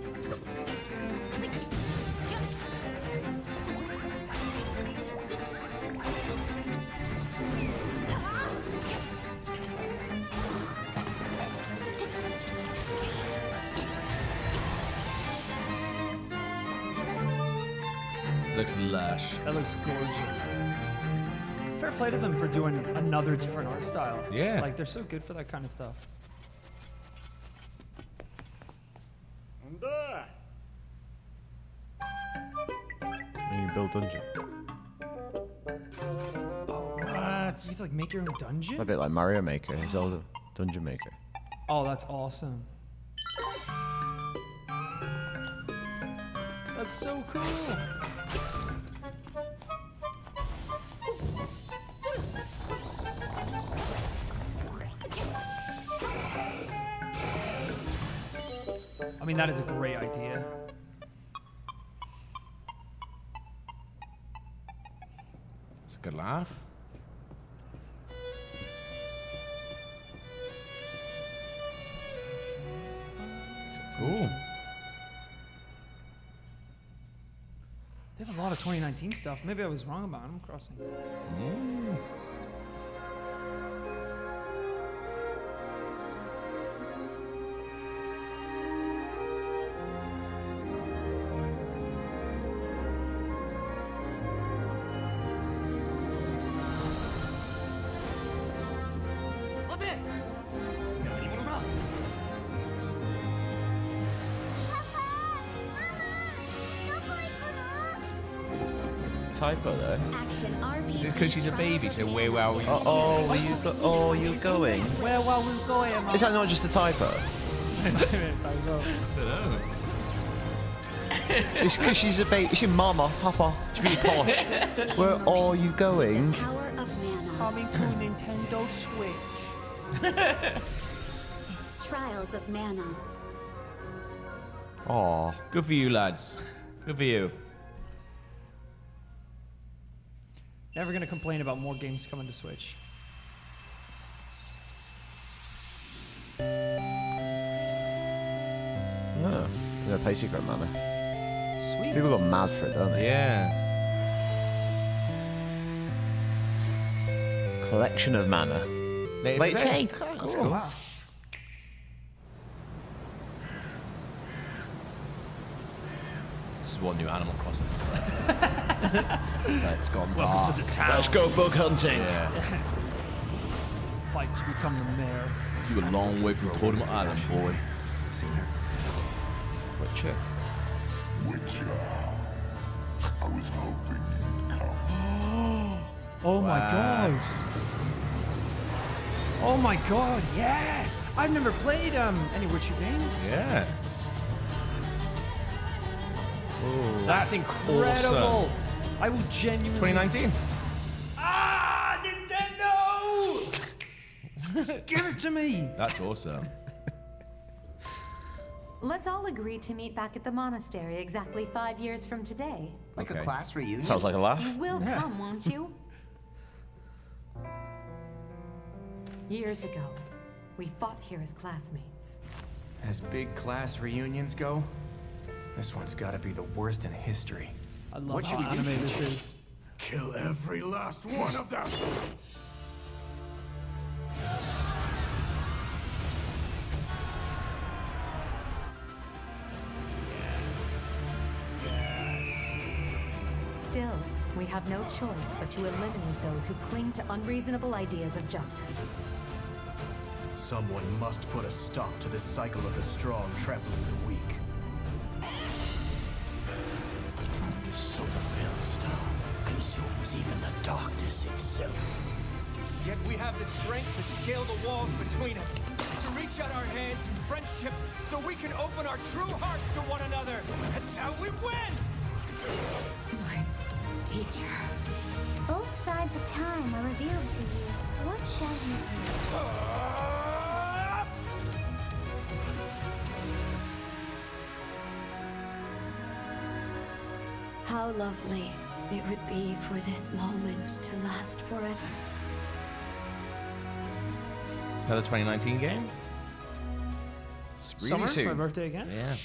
Looks lush. That looks gorgeous. Fair play to them for doing another different art style. Yeah. Like, they're so good for that kind of stuff. You can build dungeon. What? You get to, like, make your own dungeon? A bit like Mario Maker, Zelda Dungeon Maker. Oh, that's awesome. That's so cool. I mean, that is a great idea. It's a good laugh. Cool. They have a lot of 2019 stuff. Maybe I was wrong about Animal Crossing. Typo there. Action RPG. Is it because she's a baby? So where are we? Oh, are you going? Where are we going, Emma? Is that not just a typo? It's because she's a baby. She's mama, papa. She's really posh. Where are you going? Power of mana. Coming to Nintendo Switch. Trials of mana. Aw. Good for you, lads. Good for you. Never gonna complain about more games coming to Switch. Oh, yeah, play Secret Mana. Sweet. People got mad for it, don't they? Yeah. Collection of mana. Wait, today. today. That's Cool. cool. Wow. This is one new Animal Crossing. It's gone Welcome dark. to the town. Let's go bug hunting. Yeah. Fight to become the mayor. You a long way from Tournament Island, boy. Witcher. I was hoping you'd come. Oh my god. Oh my god, yes! I've never played any Witcher games. Yeah. That's incredible. awesome. I will genuinely 2019. Ah, Nintendo! Give it to me. That's awesome. Let's all agree to meet back at the monastery exactly 5 years from today. Like a class reunion? Sounds like a laugh. You will come, won't you? Years ago, we fought here as classmates. As big class reunions go, this one's gotta be the worst in history. I love What how should we do, anime this teacher? is. Kill every last one of them! Still, we have no choice but to eliminate those who cling to unreasonable ideas of justice. Someone must put a stop to this cycle of the strong trampling the weak. So the Veilstone consumes even the darkness itself. Yet we have the strength to scale the walls between us, to reach out our hands in friendship so we can open our true hearts to one another. That's how we win! My teacher. Both sides of time are revealed to you. What shall you do? How lovely it would be for this moment to last forever. Another 2019 game? It's really Summer, soon. my birthday again? Yeah.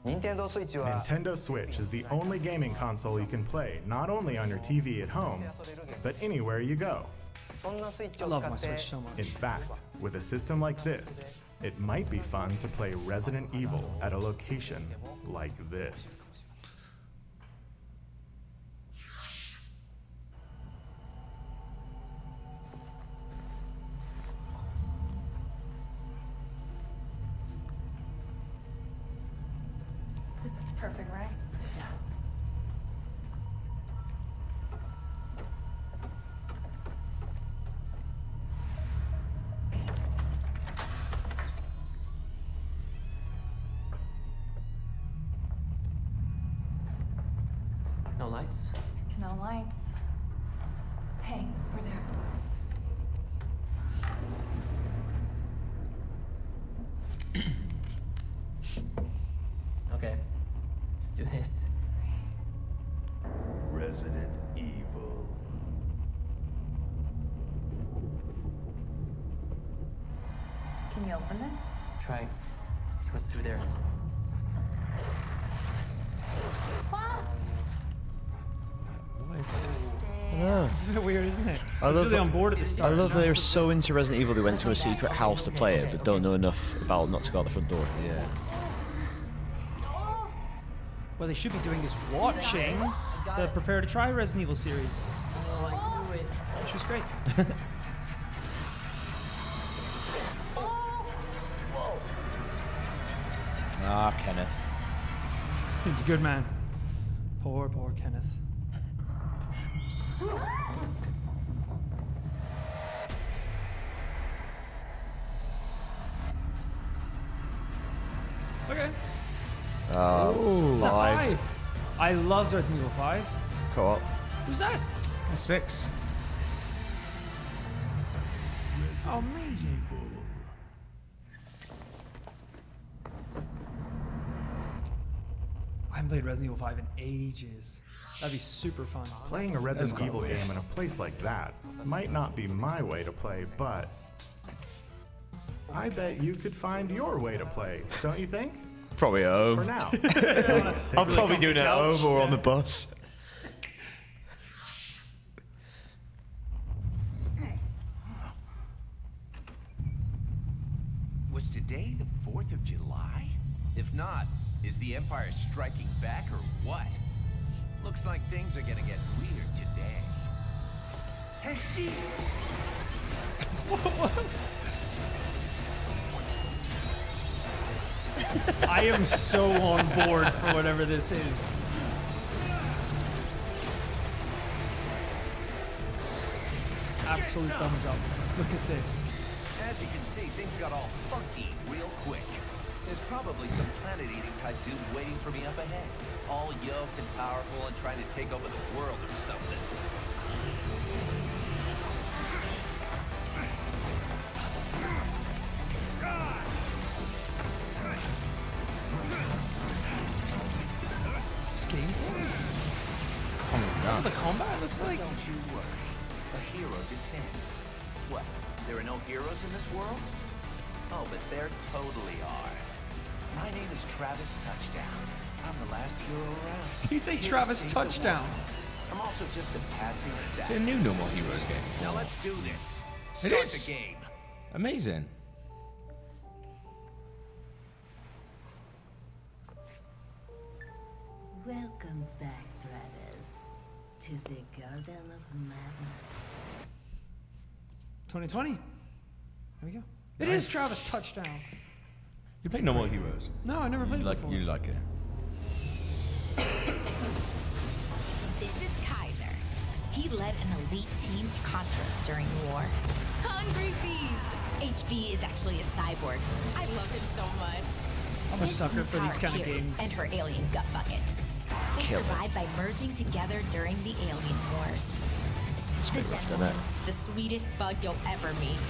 Nintendo Switch is the only gaming console you can play not only on your TV at home, but anywhere you go. I love my Switch so much. In fact, with a system like this, it might be fun to play Resident Evil at a location like this. This is perfect, right? No lights? No lights. Hey, we're there. Okay. Let's do this. Resident Evil. Can you open it? Try. See what's through there. What is this? It's a bit weird, isn't it? I love really that- on board at the I start. love they're so into Resident Evil they went to a secret house to play it, but don't know enough about not to go out the front door. Yeah. What they should be doing is watching the Prepare to Try Resident Evil series. Which was great. Ah, Kenneth. He's a good man. Poor Kenneth. Okay. Is that Live. 5? I loved Resident Evil 5. Co-op. Who's that? 6. Oh, amazing. I haven't played Resident Evil 5 in ages. That'd be super fun. Playing a Resident Evil game in a place like that might not be my way to play, but I bet you could find your way to play, don't you think? Probably at home. For now. Please, take I'm a probably look doing it on at the couch. home or on the bus. Was today the 4th of July? If not, is the Empire striking back or what? Looks like things are gonna get weird today. Hey, she! I am so on board for whatever this is. Absolute thumbs up. Look at this. As you can see, things got all funky real quick. There's probably some planet-eating type dude waiting for me up ahead. All yoked and powerful and trying to take over the world or something. the combat, it looks like. Don't you worry. A hero descends. What? There are no heroes in this world? Oh, but there totally are. My name is Travis Touchdown. I'm the last hero around. Did he say Here to Travis save the Touchdown? world. I'm also just a passing It's assassin. a new No More Heroes game. Now let's do this. It Start is. the game. Amazing. Welcome back, Travis, to the Garden of Madness. 2020. There we go. It is Travis Touchdown. You played No More Heroes? No, I never played it before. You like it? This is Kaiser. He led an elite team of Contras during the war. Hungry Beast! HB is actually a cyborg. I love him so much. I'm a This sucker is for these kind of Harakiri games. And her alien gut bucket. They Kill survived by merging together during the alien wars. It's a The bit rough, isn't gentleman, it? the sweetest bug you'll ever meet.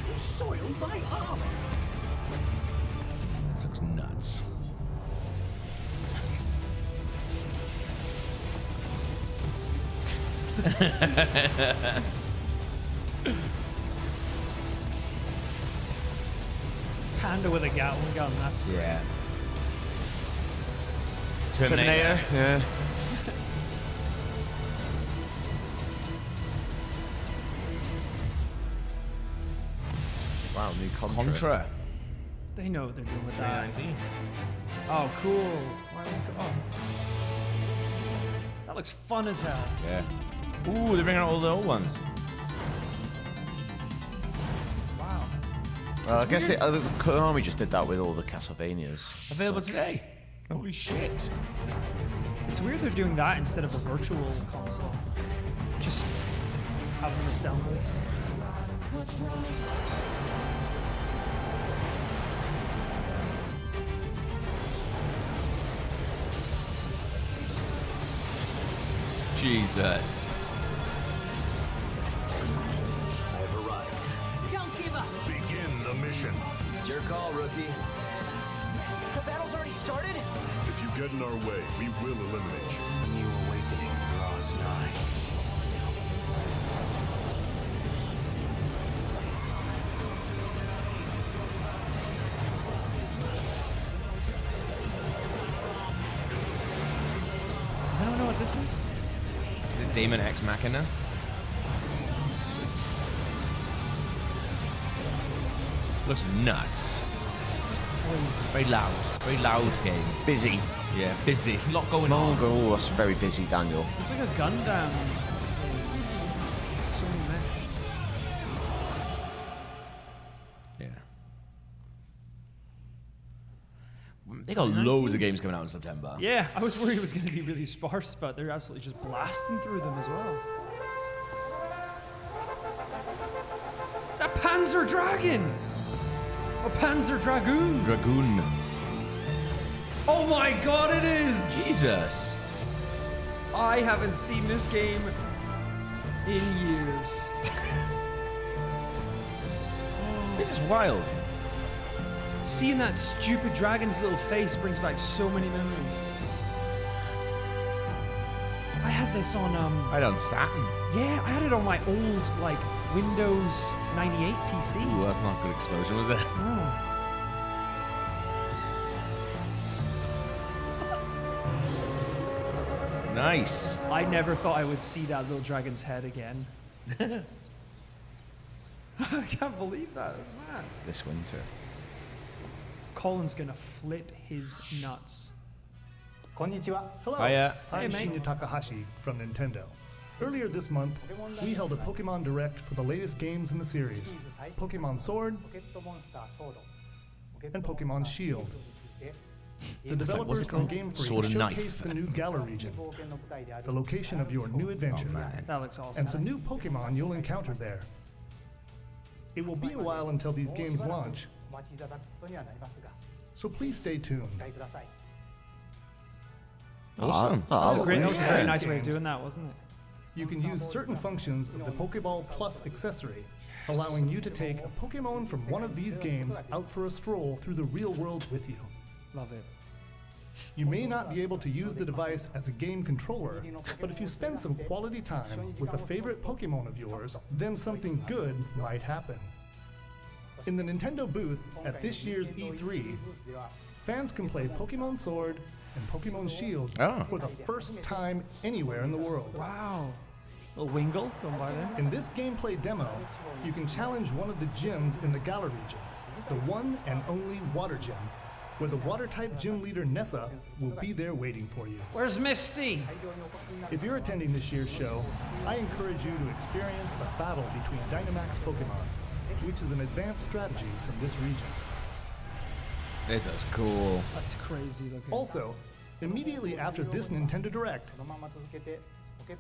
You soiled my armor. This looks nuts. Panda with a Gatling gun, that's great. Yeah. Terminator. Yeah. Wow, new Contra. They know what they're doing with that. 2019. Oh, cool. All right, let's go. Oh. That looks fun as hell. Yeah. Ooh, they're bringing out all the old ones. Wow. Well, I guess Konami just did that with all the Castlevanias. Available today. Holy shit. It's weird they're doing that instead of a virtual console. Just having this downloads. Jesus. I've arrived. Don't give up. Begin the mission. It's your call, rookie. The battle's already started? If you get in our way, we will eliminate you. A new awakening draws nigh. Does anyone know what this is? Is it Demon X Machina? Looks nuts. Very loud game. Busy. Yeah, busy. A lot going on. Oh, that's very busy, Daniel. It's like a Gundam. So many mechs. Yeah. They got loads of games coming out in September. Yeah, I was worried it was going to be really sparse, but they're absolutely just blasting through them as well. It's a Panzer Dragon! A Panzer Dragoon! Dragoon. Oh my god, it is! Jesus. I haven't seen this game in years. This is wild. Seeing that stupid dragon's little face brings back so many memories. I had this on Right on Saturn. yeah, I had it on my old like Windows 98 PC. Ooh, that's not good exposure, was it? Oh. Nice. I never thought I would see that little dragon's head again. I can't believe that. That's mad. This winter. Colin's gonna flip his nuts. Konnichiwa. Hello. Hiya. I'm Hey, mate. Shinya Takahashi from Nintendo. Earlier this month, we held a Pokemon Direct for the latest games in the series, Pokemon Sword and Pokemon Shield. The developers from Game Freak Sword and knife. showcased the new Galar region, the location of your new adventure, That looks awesome. and some new Pokemon you'll encounter there. It will be a while until these games launch, so please stay tuned. Awesome. That was a very As nice way of games, doing that, wasn't it? You can use certain functions of the Pokeball Plus accessory, allowing you to take a Pokemon from one of these games out for a stroll through the real world with you. Love it. You may not be able to use the device as a game controller, but if you spend some quality time with a favorite Pokemon of yours, then something good might happen. In the Nintendo booth at this year's E3, fans can play Pokemon Sword and Pokemon Shield for the first time anywhere in the world. Wow. Little Wingull going by there. In this gameplay demo, you can challenge one of the gyms in the Galar region, the one and only Water Gym, where the Water-type gym leader Nessa will be there waiting for you. Where's Misty? If you're attending this year's show, I encourage you to experience a battle between Dynamax Pokemon, which is an advanced strategy from this region. This is cool. That's crazy looking. Also, immediately after this Nintendo Direct,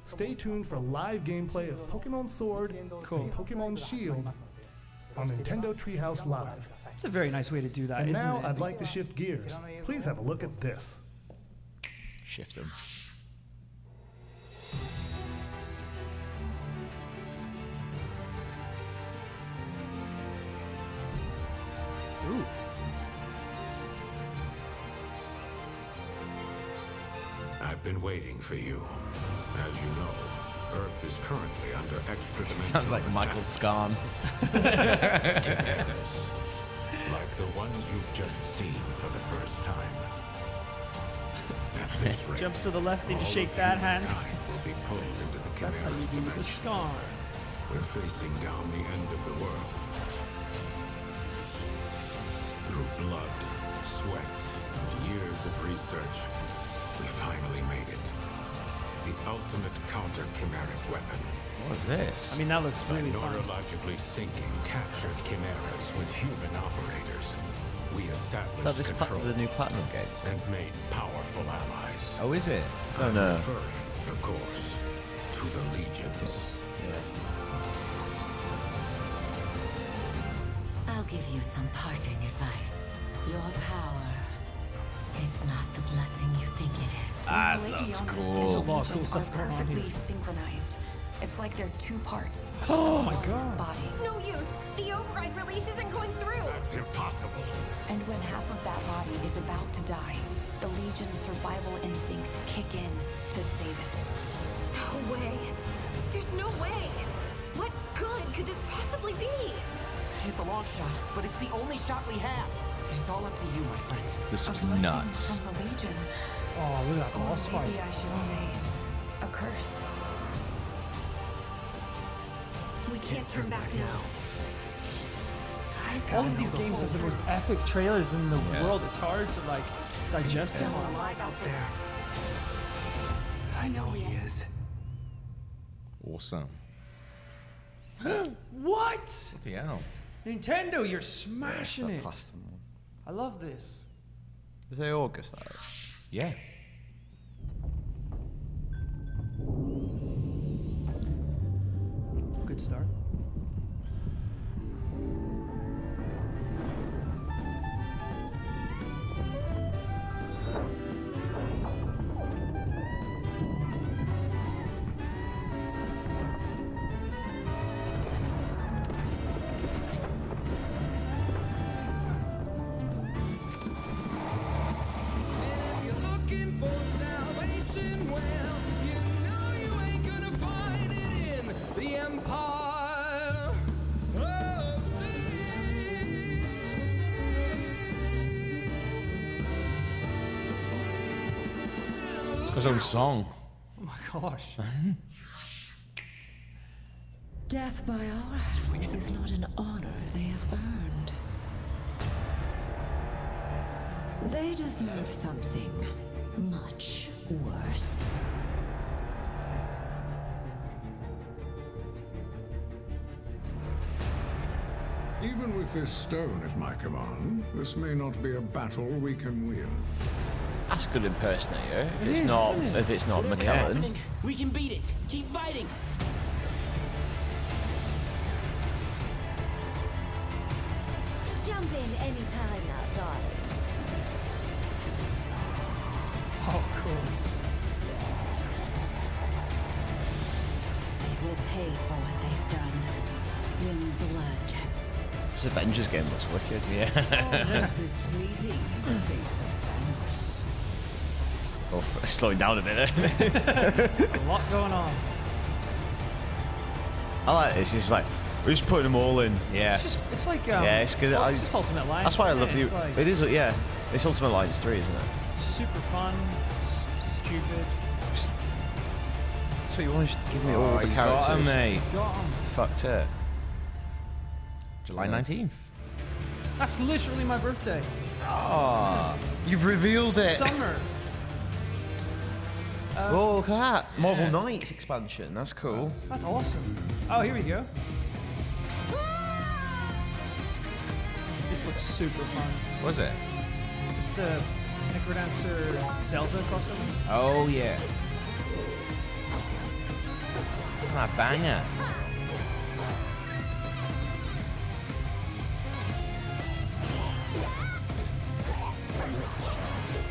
stay tuned for live gameplay of Pokemon Sword and Pokemon Shield on Nintendo Treehouse Live. It's a very nice way to do that, And isn't now it? I'd like to shift gears. Please have a look at this. Shift them. Ooh. I've been waiting for you. As you know, Earth is currently under extra-dimensional Sounds like Michael Scarn. Chimeras, like the ones you've just seen for the first time. At this rate, Jump to the left and all shake of that hand. humankind will be pulled into the That's how you Chimera's do the dimension. scar. We're facing down the end of the world. Through blood, sweat, and years of research, we finally made it. The ultimate counter-chimeric weapon. What is this? I mean, that looks really By fun. neurologically syncing captured chimeras with human operators, we established Is that this control the new Platinum games? and made powerful allies. Oh, is it? Oh, I'm no. referring, of course, to the legions. I'll give you some parting advice. Your power, it's not the blessing you think it is. Ah, There's that looks a cool. lot of cool stuff going on here. Perfectly synchronized. It's like they're two parts. Oh my god. Body. No use. The override release isn't going through. That's impossible. And when half of that body is about to die, the Legion's survival instincts kick in to save it. No way. There's no way. What good could this possibly be? It's a long shot, but it's the only shot we have. It's all up to you, my friend. This A is blessing nuts. from the Legion. Oh, look at that Or boss fight. maybe I should say, a curse. We can't turn back now. All of these games have the most epic trailers in the world. It's hard to like digest them. Still alive out there. I know he is. Awesome. What? What the hell? Nintendo, you're smashing that it. Platinum one. I love this. Is it August that is? Yeah. Good start. It's his own song. Oh my gosh. Death by our hands is not an honor they have earned. They deserve something much worse. Even with this stone at my command, this may not be a battle we can win. That's a good impersonator. If It it's is, not, isn't it? if it's not Whatever's McKellen. happening, we can beat it. Keep fighting. Jump in anytime now, darlings. Oh, cool. They will pay for what they've done in blood. This Avengers game looks wicked. All hope is fleeting in the face of Thanos. Oh, slowing down a bit there. A lot going on. I like this. It's like we're just putting them all in. Yeah. It's like yeah, it's good. Well, it's just Ultimate Alliance. That's why I love It's you. like It is. Yeah. It's Ultimate Alliance 3, isn't it? super fun, stupid. That's what you want to give me all the he's characters. got 'em, mate. He's got 'em. Fucked it. July 19th. That's literally my birthday. Ah, you've revealed it. Summer. Oh, look at that. Marvel Knights expansion. That's cool. That's awesome. Oh, here we go. This looks super fun. What was it? It's the Necrodancer Zelda crossover. Oh, yeah. It's not a banger.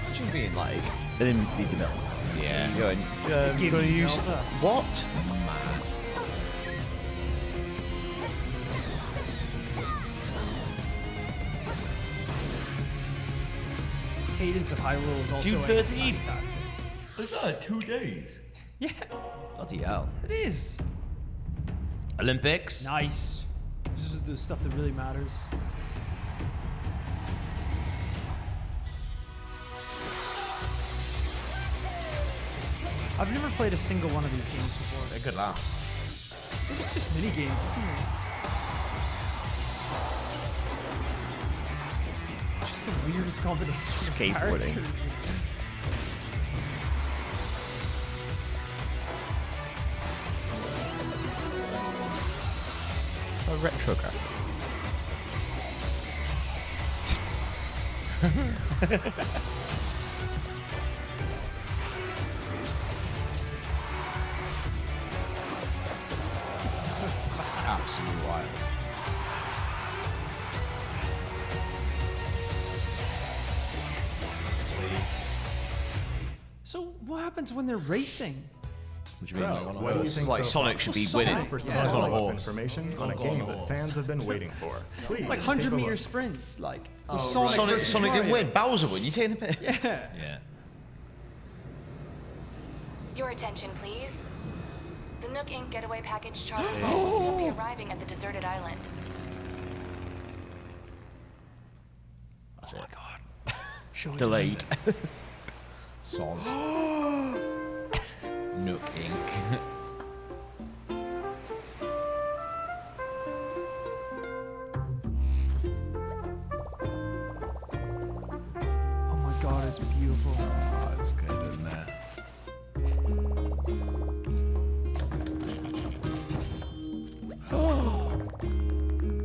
Imagine being like an indie developer. Yeah. Going, Give gonna me use Zelda. what? Mad. Cadence of Hyrule is also June 13th. fantastic. Is that 2 days? Yeah, Bloody hell. it is. Olympics. Nice. This is the stuff that really matters. I've never played a single one of these games before. They're good laugh. It's just mini games, isn't it? Just the weirdest combination. of Skateboarding. characters. A retro graphic. Absolutely wild. So what happens when they're racing? What do you mean? So, Like on a what do you horse? think Like so Sonic far? should be Sonic. winning. For some Yeah, it's on a follow-up horse. information on a Go on game a that horse. fans have been waiting for. Please Like take 100 a meter look. sprints, like Oh, with Sonic. Sonic, versus Sonic didn't Mario. win. Bowser won. You taking the piss? Yeah. Yeah. Your attention, please. The Nook Inc. getaway package charter flight will soon be arriving at the deserted island. That's it. Show it to Delayed. Soz. Nook Inc. Oh my god, it's beautiful. Oh, it's good, isn't it?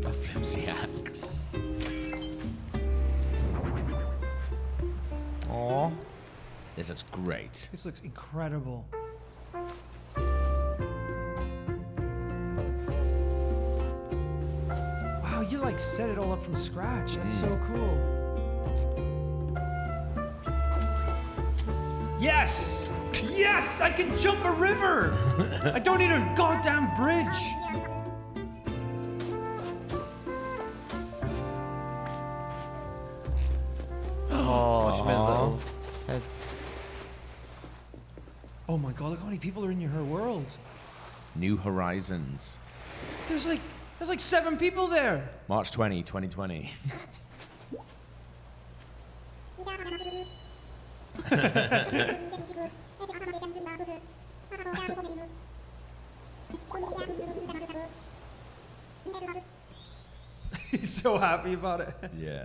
The flimsy axe. Aww. This looks great. This looks incredible. Wow, you like set it all up from scratch. That's so cool. Yes! Yes! I can jump a river! I don't need a goddamn bridge! Oh, she made a little head. Oh my god, look how many people are in your world. New Horizons. There's like 7 people there. March 20, 2020. He's so happy about it. Yeah.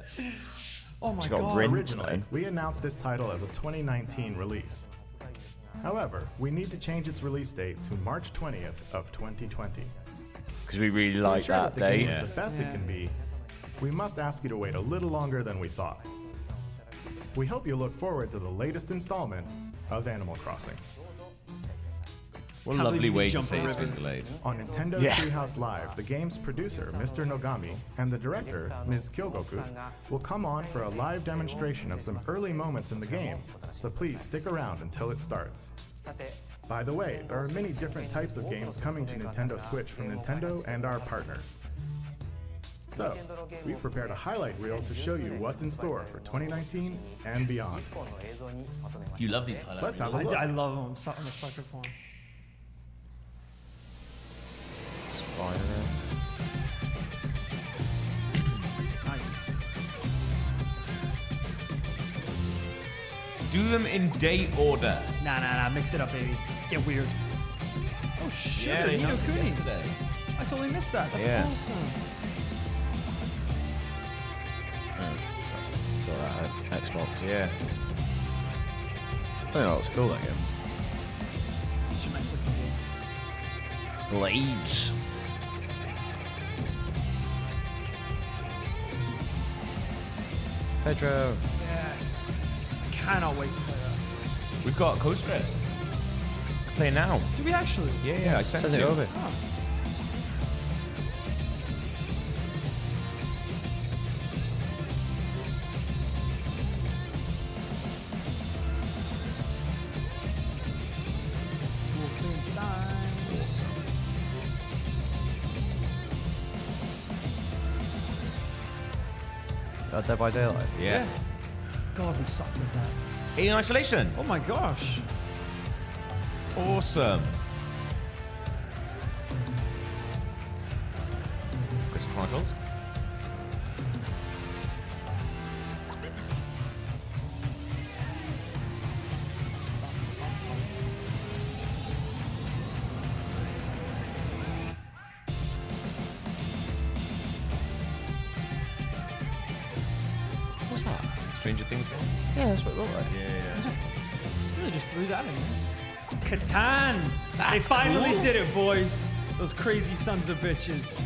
Oh my She got god. rinsed. Originally, we announced this title as a 2019 release. However, we need to change its release date to March 20th of 2020. Because we really To like ensure that the game date. is the best it Yeah. can be, we must ask you to wait a little longer than we thought. We hope you look forward to the latest installment of Animal Crossing. What a Can't lovely believe you way can to jump say a it's been river. delayed. On Nintendo Yeah. Treehouse Live, the game's producer, Mr. Nogami, and the director, Ms. Kyogoku, will come on for a live demonstration of some early moments in the game, so please stick around until it starts. By the way, there are many different types of games coming to Nintendo Switch from Nintendo and our partners. So, we've prepared a highlight reel to show you what's in store for 2019 and beyond. You love these highlights. Let's have a look. I love them. I'm a sucker for them. Spider-Man. Nice. Do them in date order. Nah. Mix it up, baby. Get weird. Oh shit! Yeah, they Nino announced it Kuni. yesterday. I totally missed that. That's Yeah. awesome. So that Xbox. Yeah. I think that looks cool, that game. Such a nice looking game. Blades. Pedro. Yes. Cannot wait to play that. We've got Coast Guard. Play now. Do we actually? Yeah, I sent Send it you. over. Oh. Dead by Daylight. Yeah. God, we sucked at that. Alien Isolation. Oh my gosh. Awesome. Crystal Chronicles. What's that? Stranger Things game? Yeah, that's what it looked like. Yeah. Really just threw that in there. Catan! They finally did it, boys. Those crazy sons of bitches.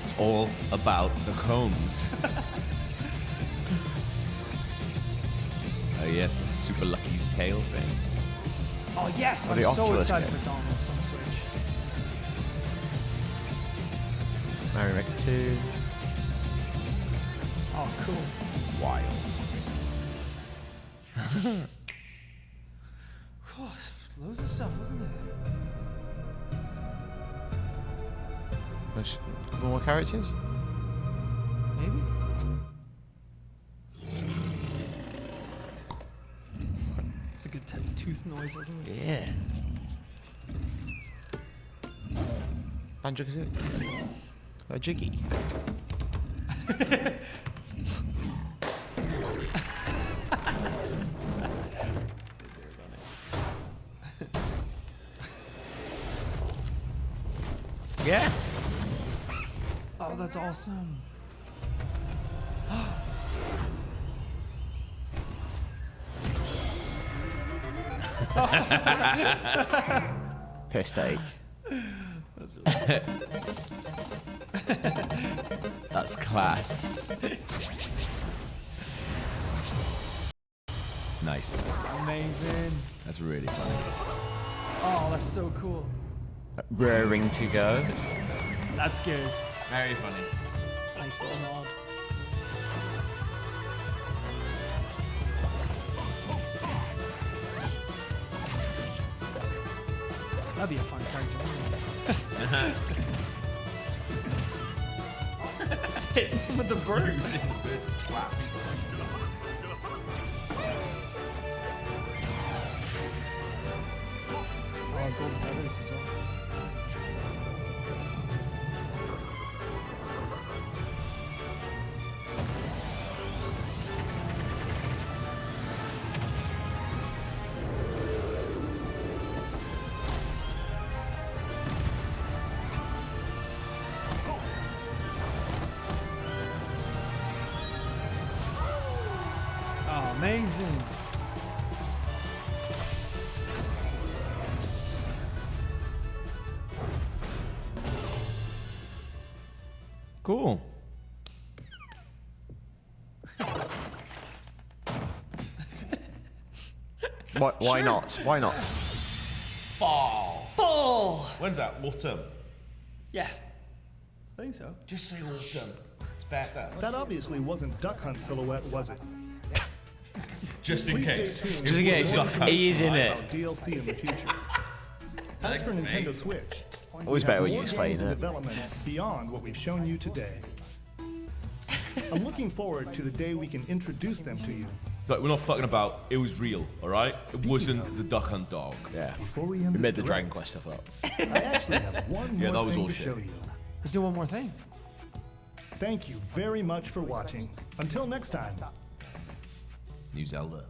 It's all about the cones. Oh yes, the Super Lucky's Tale thing. Oh yes, Oh, I'm the so Oculus excited game. for Dauntless on Switch. Mario Maker 2. Oh, cool. Wild. Gosh, loads of stuff, wasn't there? More characters? Maybe? It's a good tooth noise, wasn't it? Yeah. Banjo-Kazooie. A Jiggy. Yeah. Oh, that's awesome. Piss take. That's really That's class. Nice. amazing. That's really funny. Oh, that's so cool. Raring to go. That's good. Very funny. Nice little nod. That'd be a fun character. Hit him with the bird. Oh, golden feathers as well. Oh, amazing. Cool. Why not? Why not? Fall. Fall. When's that? Autumn. Yeah. I think so. Just say autumn. It's back up. That obviously wasn't Duck Hunt silhouette, was it? Just in Please case. stay tuned. Just in case. We'll He is in it. about DLC in the future. As for Nintendo Switch, Always better when you explain games in it. development beyond what we've shown you today. I'm looking forward to the day we can introduce them to you. Like, we're not fucking about. It was real, all right? It wasn't the Duck Hunt Dog. Yeah. Before we We end made this the Dragon direct, Quest stuff up. I actually have one Yeah, more that was thing all to shit. show you. Let's do one more thing. Thank you very much for watching. Until next time. New Zelda.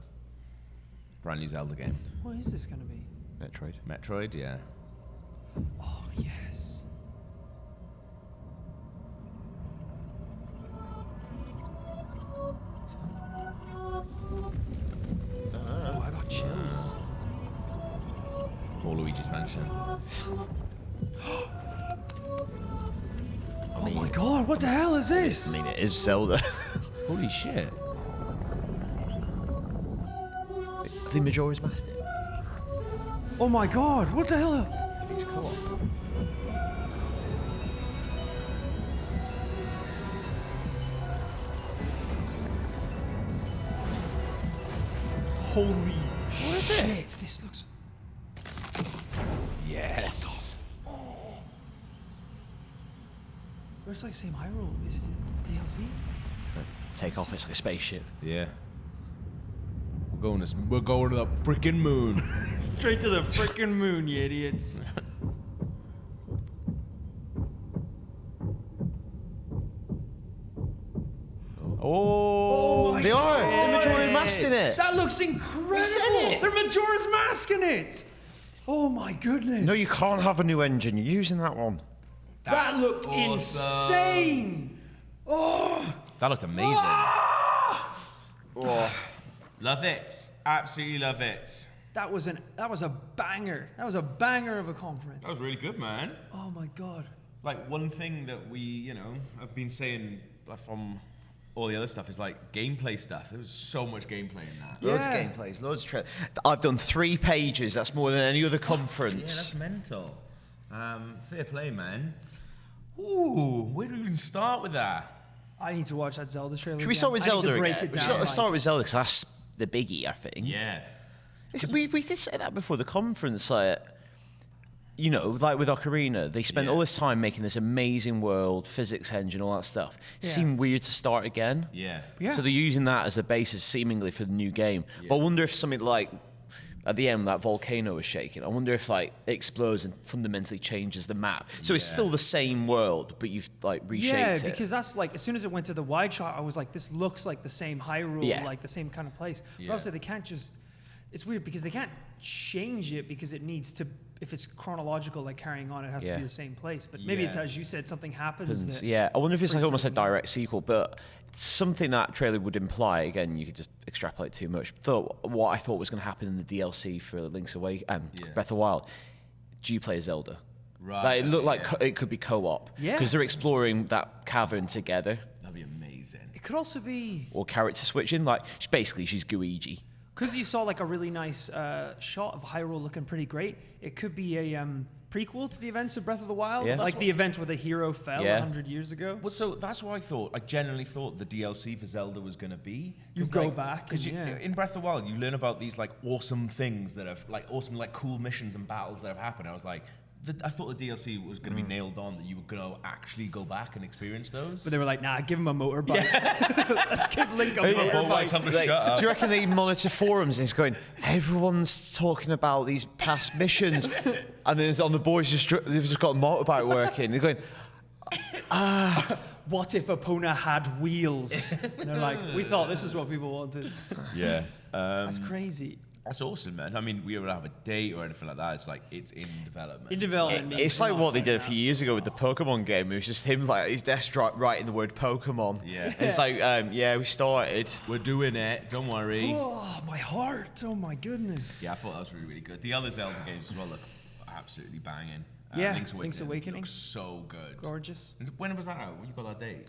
Brand new Zelda game. What is this going to be? Metroid. Metroid, yeah. Oh, yes. Oh, I got chills. Or Luigi's Mansion. Oh my god, what the hell is this? I mean, it is Zelda. Holy shit. I think Majora's Mask it. Oh my god, what the hell? I think it's co-op. Holy what is it? This looks... Yes. It's like same Hyrule. Is it DLC? Take off, it's like a spaceship. Yeah. We're going to the freaking moon. Straight to the freaking moon, you idiots. Oh, they are. They're Majora's Mask in it. That looks incredible. it. They're Majora's Mask in it. Oh my goodness. No, you can't have a new engine. You're using that one. That looked awesome. insane. Oh. That looked amazing. Oh. Love it. Absolutely love it. That was a banger. That was a banger of a conference. That was really good, man. Oh my god. Like, one thing that we, have been saying from all the other stuff is like gameplay stuff. There was so much gameplay in that. Loads of gameplays, loads of trailers. I've done 3 pages. That's more than any other conference. Yeah, that's mental. Fair play, man. Ooh, where do we even start with that? I need to watch that Zelda trailer. Should we start with Zelda again? Let's start with Zelda because that's the biggie, I think. Yeah. We did say that before the conference, like like with Ocarina, they spent all this time making this amazing world, physics engine, all that stuff. It seemed weird to start again. Yeah. So they're using that as the basis, seemingly, for the new game. But I wonder if something like at the end, that volcano was shaking. I wonder if it explodes and fundamentally changes the map. So it's still the same world, but you've reshaped it. Yeah, because that's as soon as it went to the wide shot, I was like, this looks like the same Hyrule, like the same kind of place. But obviously they can't just. It's weird because they can't change it because it needs to. If it's chronological, carrying on, it has to be the same place. But maybe it's as you said, something happens. I wonder if it's almost a direct sequel, but it's something that trailer would imply. Again, you could just extrapolate too much. What I thought was going to happen in the DLC for Link's Awakening, Breath of the Wild. Do you play Zelda? Right. It looked like it could be co-op. Yeah. Because they're exploring that cavern together. That'd be amazing. It could also be. Or character switching. Basically, she's Guigi. Because you saw a really nice shot of Hyrule looking pretty great, it could be a prequel to the events of Breath of the Wild, the event where the hero fell 100 years ago. Well, so that's what I thought. I genuinely thought the DLC for Zelda was going to be. You go back. Because in Breath of the Wild, you learn about these awesome things that have awesome cool missions and battles that have happened. I was like, I thought the DLC was going to be nailed on, that you were going to actually go back and experience those. But they were like, nah, give him a motorbike. Let's give Link a motorbike. Do you reckon they monitor forums and it's going, everyone's talking about these past missions, and then it's on the boys, they've just got a motorbike working. They're going, what if Epona had wheels? And they're like, we thought this is what people wanted. Yeah. That's crazy. That's awesome, man. I mean, we don't have a date or anything like that. It's it's in development. In development. It's like what they did a few years ago with the Pokemon game. It was just him, his desk writing the word Pokemon. Yeah. And it's we started. We're doing it. Don't worry. Oh, my heart. Oh, my goodness. Yeah, I thought that was really, really good. The other Zelda games as well look absolutely banging. Link's Awakening. Looks so good. Gorgeous. When was that out? You got that date?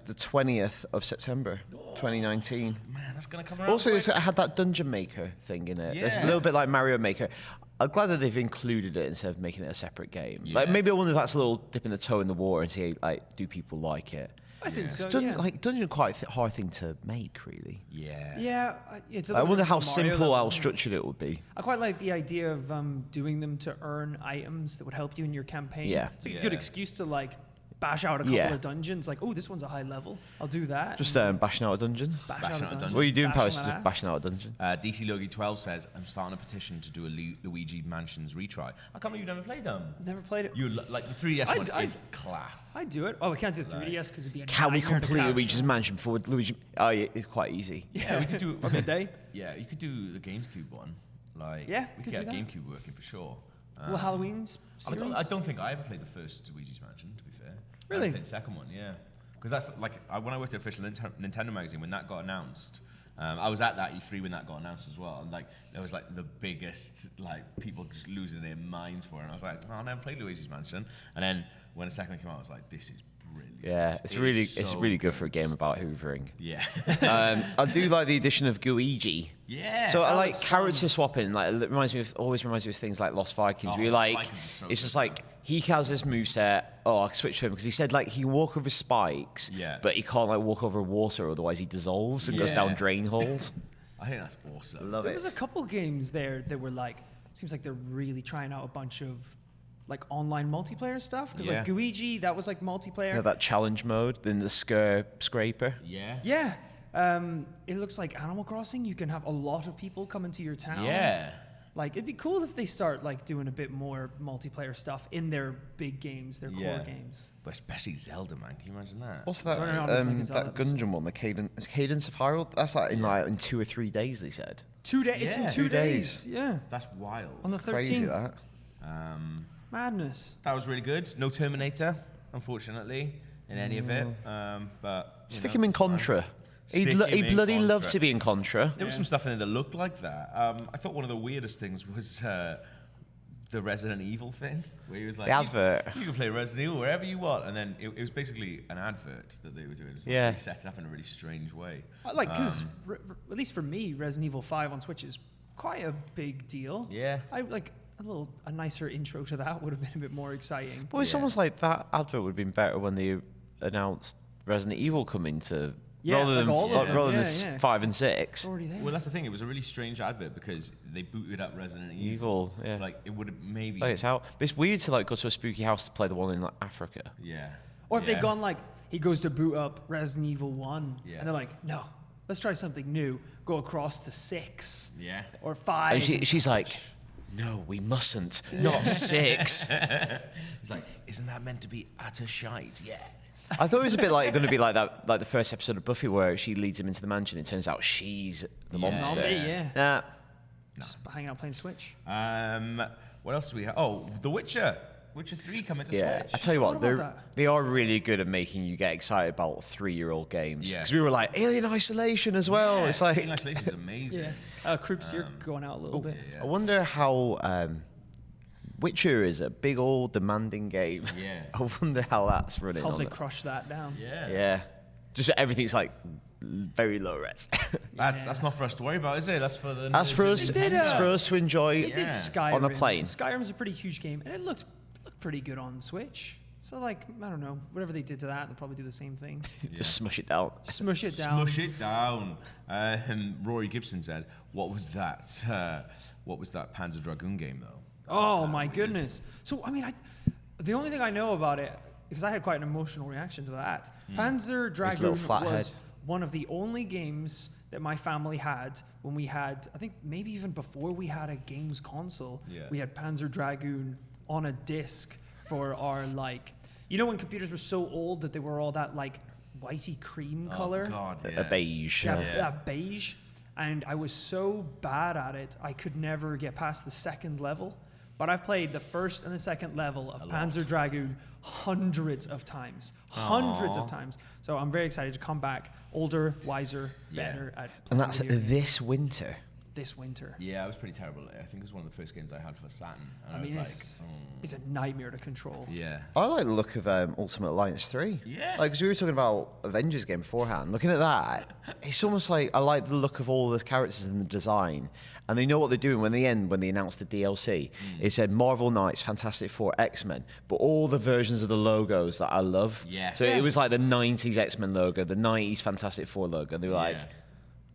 The 20th of September, 2019. Man, that's going to come around. Also, it had that Dungeon Maker thing in it. Yeah. It's a little bit like Mario Maker. I'm glad that they've included it instead of making it a separate game. Yeah. Maybe I wonder if that's a little dip in the toe in the water and see, do people like it? I think so. Dungeon quite a hard thing to make, really. Yeah. Yeah, it's. I wonder how Mario simple, level, how isn't it? structured it would be. I quite like the idea of doing them to earn items that would help you in your campaign. Yeah. It's like a good excuse to like bash out a couple of dungeons. Like, oh, this one's a high level. I'll do that. Just bashing out a dungeon. Bashing out a dungeon. What are you doing, Bashing Paris? that Just ass. bashing out a dungeon. DC Logie 12 says, I'm starting a petition to do a Luigi Mansions retry. I can't believe you've never played them. Never played it. You like the 3DS one is class. I do it. Oh, we can't do the 3DS because it'd be a Can we nightmare to complete capture. Luigi's Mansion before Luigi? Oh, yeah, it's quite easy. Yeah, we could do a day. Yeah, you could do the GameCube one. Like, Yeah, we could could get do that. GameCube working for sure. Well, Halloween's series. I don't think I ever played the first Luigi's Mansion. To be fair, Really? I played the second one. Yeah, because that's like when I worked at Official Nintendo Magazine when that got announced. I was at that E3 when that got announced as well, and like there was like the biggest like people just losing their minds for it. And I was like, oh, I never played Luigi's Mansion. And then when the second one came out, I was like, this is brilliant. Yeah, it's really good for a game about hoovering. Yeah. I do like the addition of Guigi. Yeah. So I that like looks character fun. swapping. Like it always reminds me of things like Lost Vikings. Oh, where you're like, Vikings is so it's good. just like he has this moveset. Oh, I can switch to him because he said like he can walk over spikes. Yeah. But he can't like walk over water, otherwise he dissolves and goes down drain holes. I think that's awesome. Love There it. was a couple games there that were like, seems like they're really trying out a bunch of like online multiplayer stuff. Because like Yeah. Guigi, that was like multiplayer. Yeah, that challenge mode, then the scraper. Yeah. Yeah. It looks like Animal Crossing. You can have a lot of people come into your town. Yeah. Like it'd be cool if they start like doing a bit more multiplayer stuff in their big games, their core games. But especially Zelda, man. Can you imagine that? What's that? Running around with, like, a Zelda That Gungeon one, the Cadence of Hyrule. That's like in 2 or 3 days. They said. 2 days. It's in Yeah. 2 days. Yeah. That's wild. On the 13th. Crazy that. Madness. That was really good. No Terminator, unfortunately, in any of it. But Stick him in Contra. He bloody loves to be in Contra. There was some stuff in there that looked like that. I thought one of the weirdest things was the Resident Evil thing, where he was like, The advert. You can play Resident Evil wherever you want. And then it was basically an advert that they were doing. So Yeah. They set it up in a really strange way. I like, because at least for me, Resident Evil 5 on Switch is quite a big deal. Yeah. I like a nicer intro to that would have been a bit more exciting. Well, it's almost like that advert would have been better when they announced Resident Evil coming to. Yeah, rather like than all of them. rather Yeah, than yeah. 5 and 6. Already there. Well, that's the thing. It was a really strange advert because they booted up Resident Evil. Evil, yeah. Like, it would have maybe... Like it's out. But it's weird to like go to a spooky house to play the one in like Africa. Yeah. Or if they'd gone like, he goes to boot up Resident Evil 1, Yeah. and they're like, no, let's try something new. Go across to 6. Yeah. Or 5. And she's like, no, we mustn't. Not 6. It's like, isn't that meant to be utter shite? Yeah. I thought it was a bit like going to be like that, like the first episode of Buffy where she leads him into the mansion. It turns out she's the monster. Zombie, yeah. Nah. Just hanging out playing Switch. What else do we have? Oh, The Witcher. Witcher 3 coming to Yeah, Switch. I tell you what, What about they are really good at making you get excited about 3-year-old games. Yeah. Because we were like Alien Isolation as well. Yeah, It's like Alien Isolation is amazing. Yeah. Kroops, you're going out a little bit. I wonder how Witcher is a big old demanding game. Yeah. I wonder how that's running. How on they it. crush that down. Yeah. Yeah, just everything's like very low res. That's not for us to worry about, is it? That's for the. That's for us. They did, It's for us to enjoy They did Skyrim. on a plane. Skyrim's a pretty huge game, and it looked pretty good on Switch. So, like, I don't know, whatever they did to that, they'll probably do the same thing. Just smush it down. Smush it down. Smush it down. Rory Gibson said, "What was that? What was that Panzer Dragoon game, though?" Oh my goodness! So I mean, the only thing I know about it, because I had quite an emotional reaction to that. Panzer Dragoon was one of the only games that my family had when we had, I think maybe even before we had a games console, we had Panzer Dragoon on a disc for our like, you know, when computers were so old that they were all that like whitey cream color, God, A beige. that beige, and I was so bad at it I could never get past the second level. But I've played the first and the second level of Panzer Dragoon hundreds of times. Hundreds of times. So I'm very excited to come back older, wiser, better at And that's playing video games. this winter. this winter. Yeah, I was pretty terrible at it. I think it was one of the first games I had for Saturn. And I mean, was it's a nightmare to control. Yeah. I like the look of Ultimate Alliance 3. Yeah. Like, because we were talking about Avengers game beforehand. Looking at that, it's almost like I like the look of all the characters and the design. And they know what they're doing when they announced the DLC. It said Marvel Knights, Fantastic Four, X-Men, but all the versions of the logos that I love. Yeah. So it was like the 90s X-Men logo, the 90s Fantastic Four logo. They were like,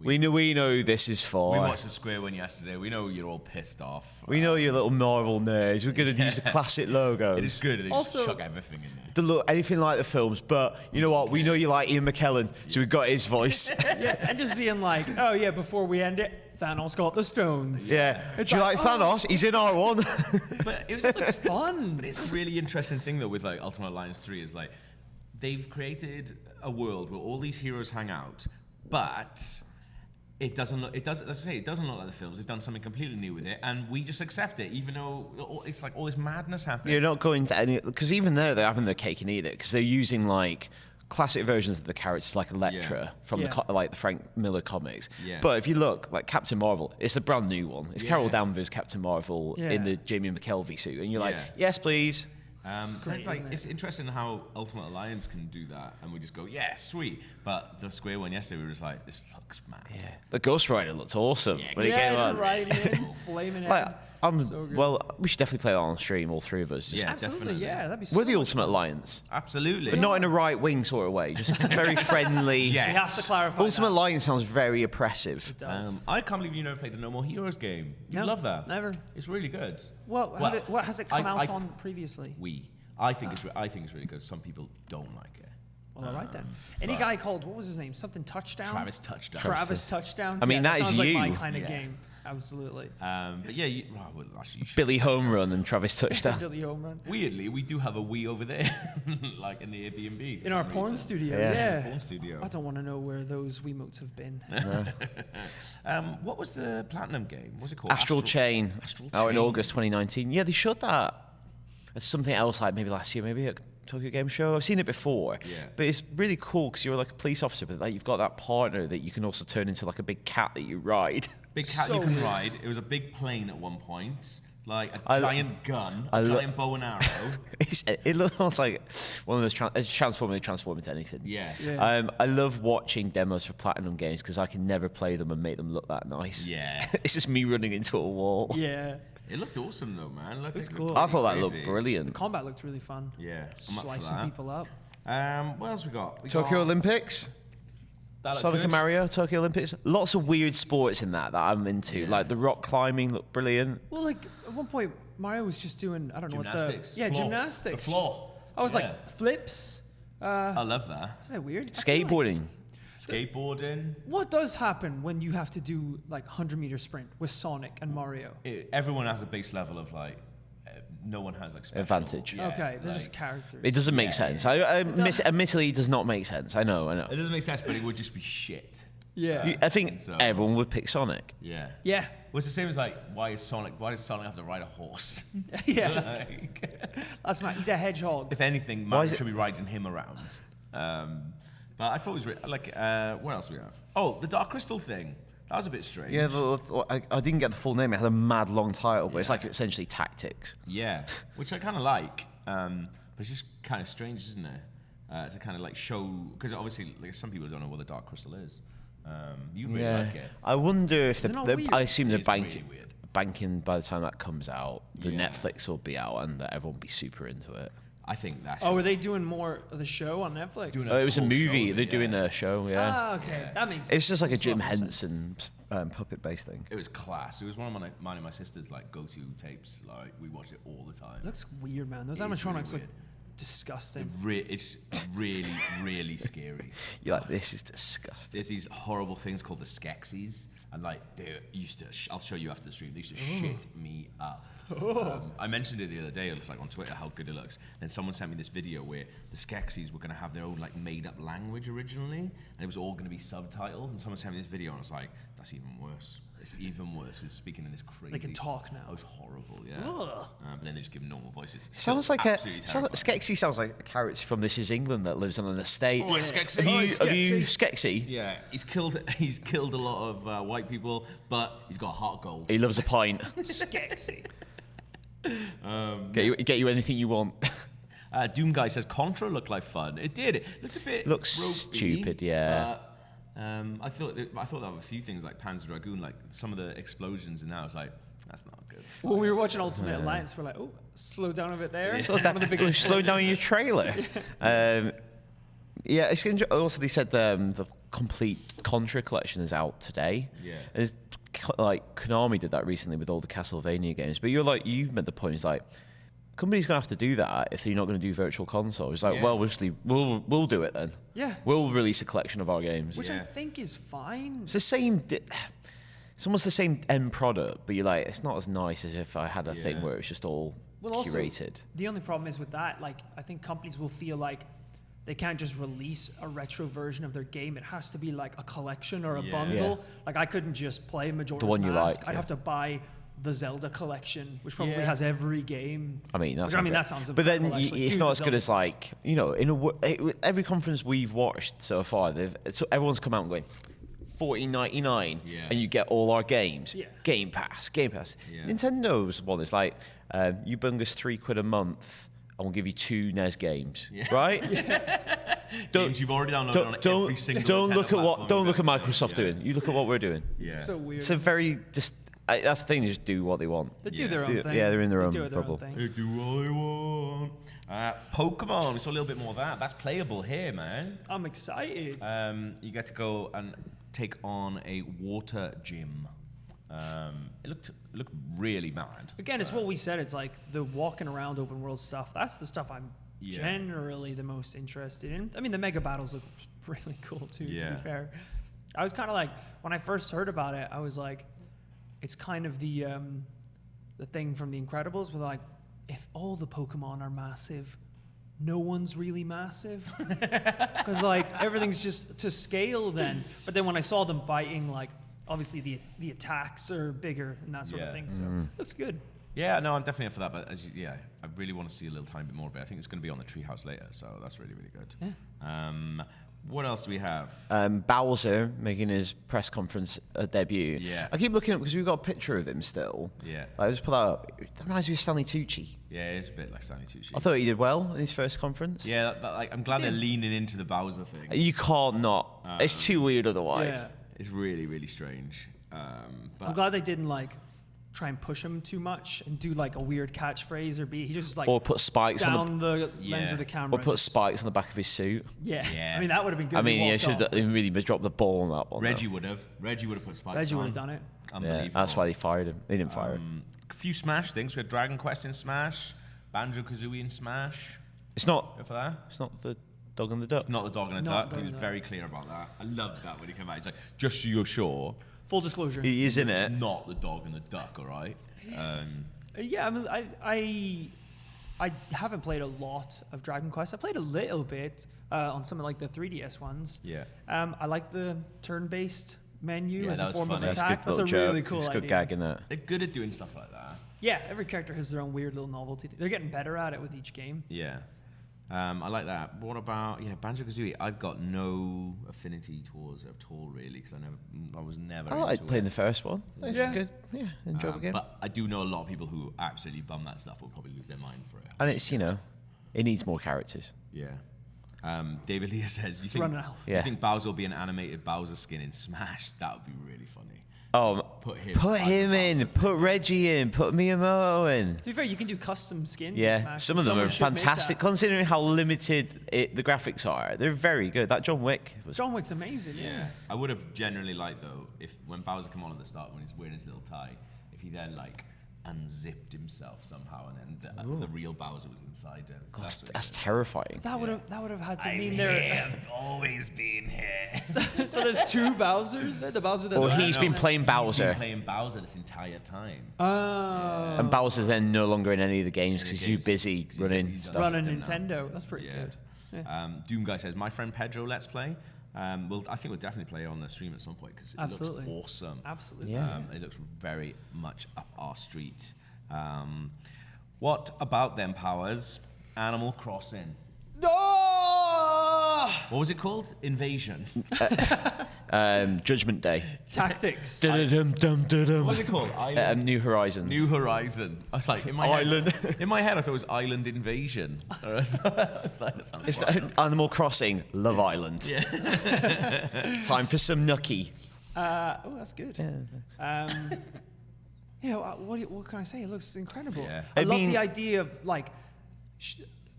we know who this is for. We watched the Square one yesterday. We know you're all pissed off. We know you're little Marvel nerds. We're going to use the classic logos. It is good. They Also- just chuck everything in there. To look anything like the films, but you know what? We know you like Ian McKellen, so we've got his voice. Yeah, and just being like, oh yeah, before we end it, Thanos got the stones. Yeah. It's Do you like, like Thanos? He's in But R1. it just looks fun. But it's a really interesting thing though with like Ultimate Alliance 3 is like they've created a world where all these heroes hang out, but it doesn't look. It doesn't. As I say, it doesn't look like the films. They've done something completely new with it, and we just accept it, even though it's like all this madness happening. You're not going to any, because even there they're having their cake and eat it, because they're using like classic versions of the characters like Elektra from the Frank Miller comics. Yeah. But if you look like Captain Marvel, it's a brand new one. It's Carol Danvers Captain Marvel in the Jamie McKelvey suit, and you're like, yes, please. It's great, it's like isn't it? it's interesting how Ultimate Alliance can do that, and we just go, yeah, sweet. But the Square one yesterday, we were just like, this looks mad. Yeah. The Ghost Rider looked awesome when he came on. Flaming Like, head. I'm, So good. well, we should definitely play that on stream, all three of us. Just- Yeah, Absolutely, definitely. yeah, that'd be so We're the much Ultimate fun. Alliance. Absolutely. But not in a right wing sort of way, just very friendly. Yeah. We have to clarify Ultimate that. Alliance sounds very oppressive. It does. I can't believe you never played the No More Heroes game. You No, love that. never. It's really good. What has it come out I- on previously? I think it's really good. Some people don't like it. Well, all right then. Any but- guy called, what was his name? Something Touchdown? Travis Touchdown. Travis Touchdown. I mean, that is sounds like my you. kind of Yeah. game. Absolutely. But yeah, well, actually, you should. Billy Home Run and Travis Touchdown. Billy Home Run. Weirdly, we do have a Wii over there, like in the Airbnb. for In our some porn reason. studio, Yeah. yeah. Porn studio. I don't want to know where those Wiimotes have been. What was the Platinum game? What's it called? Astral Chain. Astral Out in Chain. August 2019. Yeah, they showed that. It's something else like maybe last year, maybe at Tokyo Game Show. I've seen it before. Yeah. But it's really cool because you're like a police officer, but like you've got that partner that you can also turn into like a big cat that you ride. Big cat So you can good. ride. It was a big plane at one point, like a I lo- giant gun, I a lo- giant bow and arrow. It looks like one of those transform into anything. Yeah. Yeah. I love watching demos for Platinum games because I can never play them and make them look that nice. Yeah. It's just me running into a wall. Yeah. It looked awesome though, man. Like, It's it cool. looked I thought that crazy. looked brilliant. Combat looked really fun. Yeah. I'm up for Slicing that. people up. What else we got? We Tokyo got- Olympics. That looked Sonic and good. Mario, Tokyo Olympics. Lots of weird sports in that I'm into. Yeah. Like the rock climbing looked brilliant. Well, like at one point, Mario was just doing, I don't know Gymnastics. what the... Yeah, Floor. gymnastics. The floor. I was Yeah. like, flips. I love that. It's a bit weird. I feel like- Skateboarding. Skateboarding. What does happen when you have to do like 100-meter sprint with Sonic and Mario? Everyone has a base level of like, no one has like special Advantage. Yeah, Okay, they're like- just characters. It doesn't make sense. Admittedly, it does not make sense. I know. It doesn't make sense, but it would just be shit. Yeah. I think So- everyone would pick Sonic. Yeah. Yeah. Well, it's the same as like, why does Sonic have to ride a horse? Yeah. Like, That's Matt. He's a hedgehog. if anything, Why Mario is it- should be riding him around. But I thought it was like, what else do we have? Oh, the Dark Crystal thing. That was a bit strange. Yeah, I didn't get the full name. It had a mad long title, but it's like essentially tactics. Yeah, which I kind of like, but it's just kind of strange, isn't it? To kind of like show, because obviously, like some people don't know what the Dark Crystal is. You really like it. I wonder if Is it not weird? I assume It they're is really weird. banking by the time that comes out, the Yeah. Netflix will be out and that everyone will be super into it. I think that. Oh, are they doing more of the show on Netflix? Doing Oh, it was a full movie. show, They're yeah. doing a show, yeah. Ah, okay. That makes It's just like a makes Jim lot more sense. Henson puppet-based thing. It was class. It was one of mine and my sister's like go-to tapes. Like we watch it all the time. It looks weird, man. Those It is really animatronics look weird. disgusting. It's really, really scary. You're like, this is disgusting. There's these horrible things called the Skeksis, and like they used to. I'll show you after the stream. They used to shit me up. I mentioned it the other day. It was like on Twitter how good it looks. And someone sent me this video where the Skeksis were going to have their own like made-up language originally, and it was all going to be subtitled. And someone sent me this video, and I was like, that's even worse. It's even worse. It's speaking in this crazy. They can talk now. Oh, it's horrible. Yeah. Ugh. But then they just give normal voices. Sounds like Skexy Skexy sounds like a character from This Is England that lives on an estate. Oh, it's Skexy. Have you Skexy? Yeah, he's killed a lot of white people, but he's got heart of gold. He loves a pint. Skexy. Get you anything you want. Doom Guy says Contra looked like fun. It did. It looked a bit. Looks ropey, stupid, yeah. I thought there were a few things like Panzer Dragoon, like some of the explosions, and now it's like that's not good. When we were watching Ultimate Alliance, we're like, oh, slow down a bit there. Yeah. Slow down your trailer. Yeah, it's interesting. Also, they said the complete Contra collection is out today. Yeah. It's like Konami did that recently with all the Castlevania games. But you made the point. It's like company's gonna have to do that if you're not going to do virtual console. It's like, well, we'll do it then. Yeah. We'll release a collection of our games. Which I think is fine. It's the same. It's almost the same end product, but you're like, it's not as nice as if I had a thing where it was just all curated. Also, the only problem is with that, like, I think companies will feel like they can't just release a retro version of their game. It has to be like a collection or a bundle. Yeah. Like, I couldn't just play Majora's The one you Mask. like, I'd have to buy the Zelda collection, which probably has every game. I mean, that sounds. a But then cool, actually. it's not as good as like every conference we've watched so far. Everyone's come out and going $14.99, and you get all our games. Yeah. Game Pass. Nintendo's one is like you bung us £3 a month, and we'll give you 2 NES games, right? Games you've already downloaded on every single. Don't look at Microsoft doing. You look at what we're doing. Yeah. So weird. It's a very just. That's the thing. They just do what they want. They do their own thing. Yeah, they're in their own do bubble. They do what they want. Pokemon. We saw a little bit more of that. That's playable here, man. I'm excited. You get to go and take on a water gym. It looked really mad. Again, it's what we said. It's like the walking around open world stuff. That's the stuff I'm generally the most interested in. I mean, the mega battles look really cool too. To be fair, I was kind of like, when I first heard about it, I was like, it's kind of the thing from The Incredibles, where like, if all the Pokemon are massive, no one's really massive, because like everything's just to scale then. But then when I saw them fighting, like obviously the attacks are bigger and that sort of thing. So looks good. Yeah, no, I'm definitely up for that. But I really want to see a little tiny bit more of it. I think it's going to be on the Treehouse later, so that's really, really good. Yeah. What else do we have? Bowser making his press conference debut. Yeah. I keep looking up because we've got a picture of him still. Yeah. I just put that up. It reminds me of Stanley Tucci. Yeah, it's a bit like Stanley Tucci. I thought he did well in his first conference. Yeah, I'm glad they're leaning into the Bowser thing. You can't not. It's too weird otherwise. Yeah. It's really, really strange. But I'm glad they didn't like try and push him too much and do like a weird catchphrase or he just like or put spikes down on the lens of the camera. Or put spikes on the back of his suit. Yeah. I mean, that would have been good. I mean, should have really dropped the ball on that one. Reggie would have put spikes Reggie on. would have done it. Unbelievable. Yeah, that's why they fired him. They didn't fire him. A few Smash things. We had Dragon Quest in Smash, Banjo-Kazooie in Smash. It's not. Go for that. It's not the Dog and the Duck. It's not the Dog and the Duck. He was very clear about that. I loved that when he came out. He's like, just so you're sure. Full disclosure. He is in it. It's not the Dog and the Duck, all right? Yeah, I mean, I haven't played a lot of Dragon Quest. I played a little bit on some of like the 3DS ones. Yeah. I like the turn-based menu as a form fun. of attack. That's a really cool It's idea. good gag in that. They're good at doing stuff like that. Yeah, every character has their own weird little novelty. They're getting better at it with each game. Yeah. I like that. What about Banjo-Kazooie? I've got no affinity towards it at all, really, because I was never. I like into playing it. the first one. It's good. Yeah, enjoy the game. But I do know a lot of people who absolutely bum that stuff will probably lose their mind for it. And it's it needs more characters. Yeah. David Leah says, you think Bowser will be an animated Bowser skin in Smash? That would be really funny. Oh, put him in. Put Reggie in. Put Miyamoto in. To be fair, you can do custom skins. Yeah, in Smash. some of them are Someone should make fantastic, that. considering how limited the graphics are. They're very good. That John Wick was. John Wick's amazing. Yeah. I would have generally liked, though, if when Bowser came on at the start, when he's wearing his little tie, if he then unzipped himself somehow, and then the real Bowser was inside him. That's terrifying. That would have had to mean I've always been here. So there's two Bowsers. The Bowser that. Well, he's been playing Bowser. He's been playing Bowser this entire time. Oh. And Bowser's then no longer in any of the games because he's too busy running stuff. Running Nintendo. That's pretty good. Yeah. Doom Guy says, my friend Pedro, let's play. I think we'll definitely play it on the stream at some point because it Absolutely. looks awesome. Absolutely. Yeah. It looks very much up our street. What about them powers? Animal Crossing. What was it called? Invasion. Judgment Day. Tactics. Dum-dum-dum-dum-dum. What's it called? New Horizons. New Horizon. I was like, in my Island. Head, in my head, I thought it was Island Invasion. It's Animal Crossing, Love Island. Yeah. Time for some nookie. Oh, that's good. Yeah, thanks. Yeah, what can I say? It looks incredible. Yeah. I love the idea of like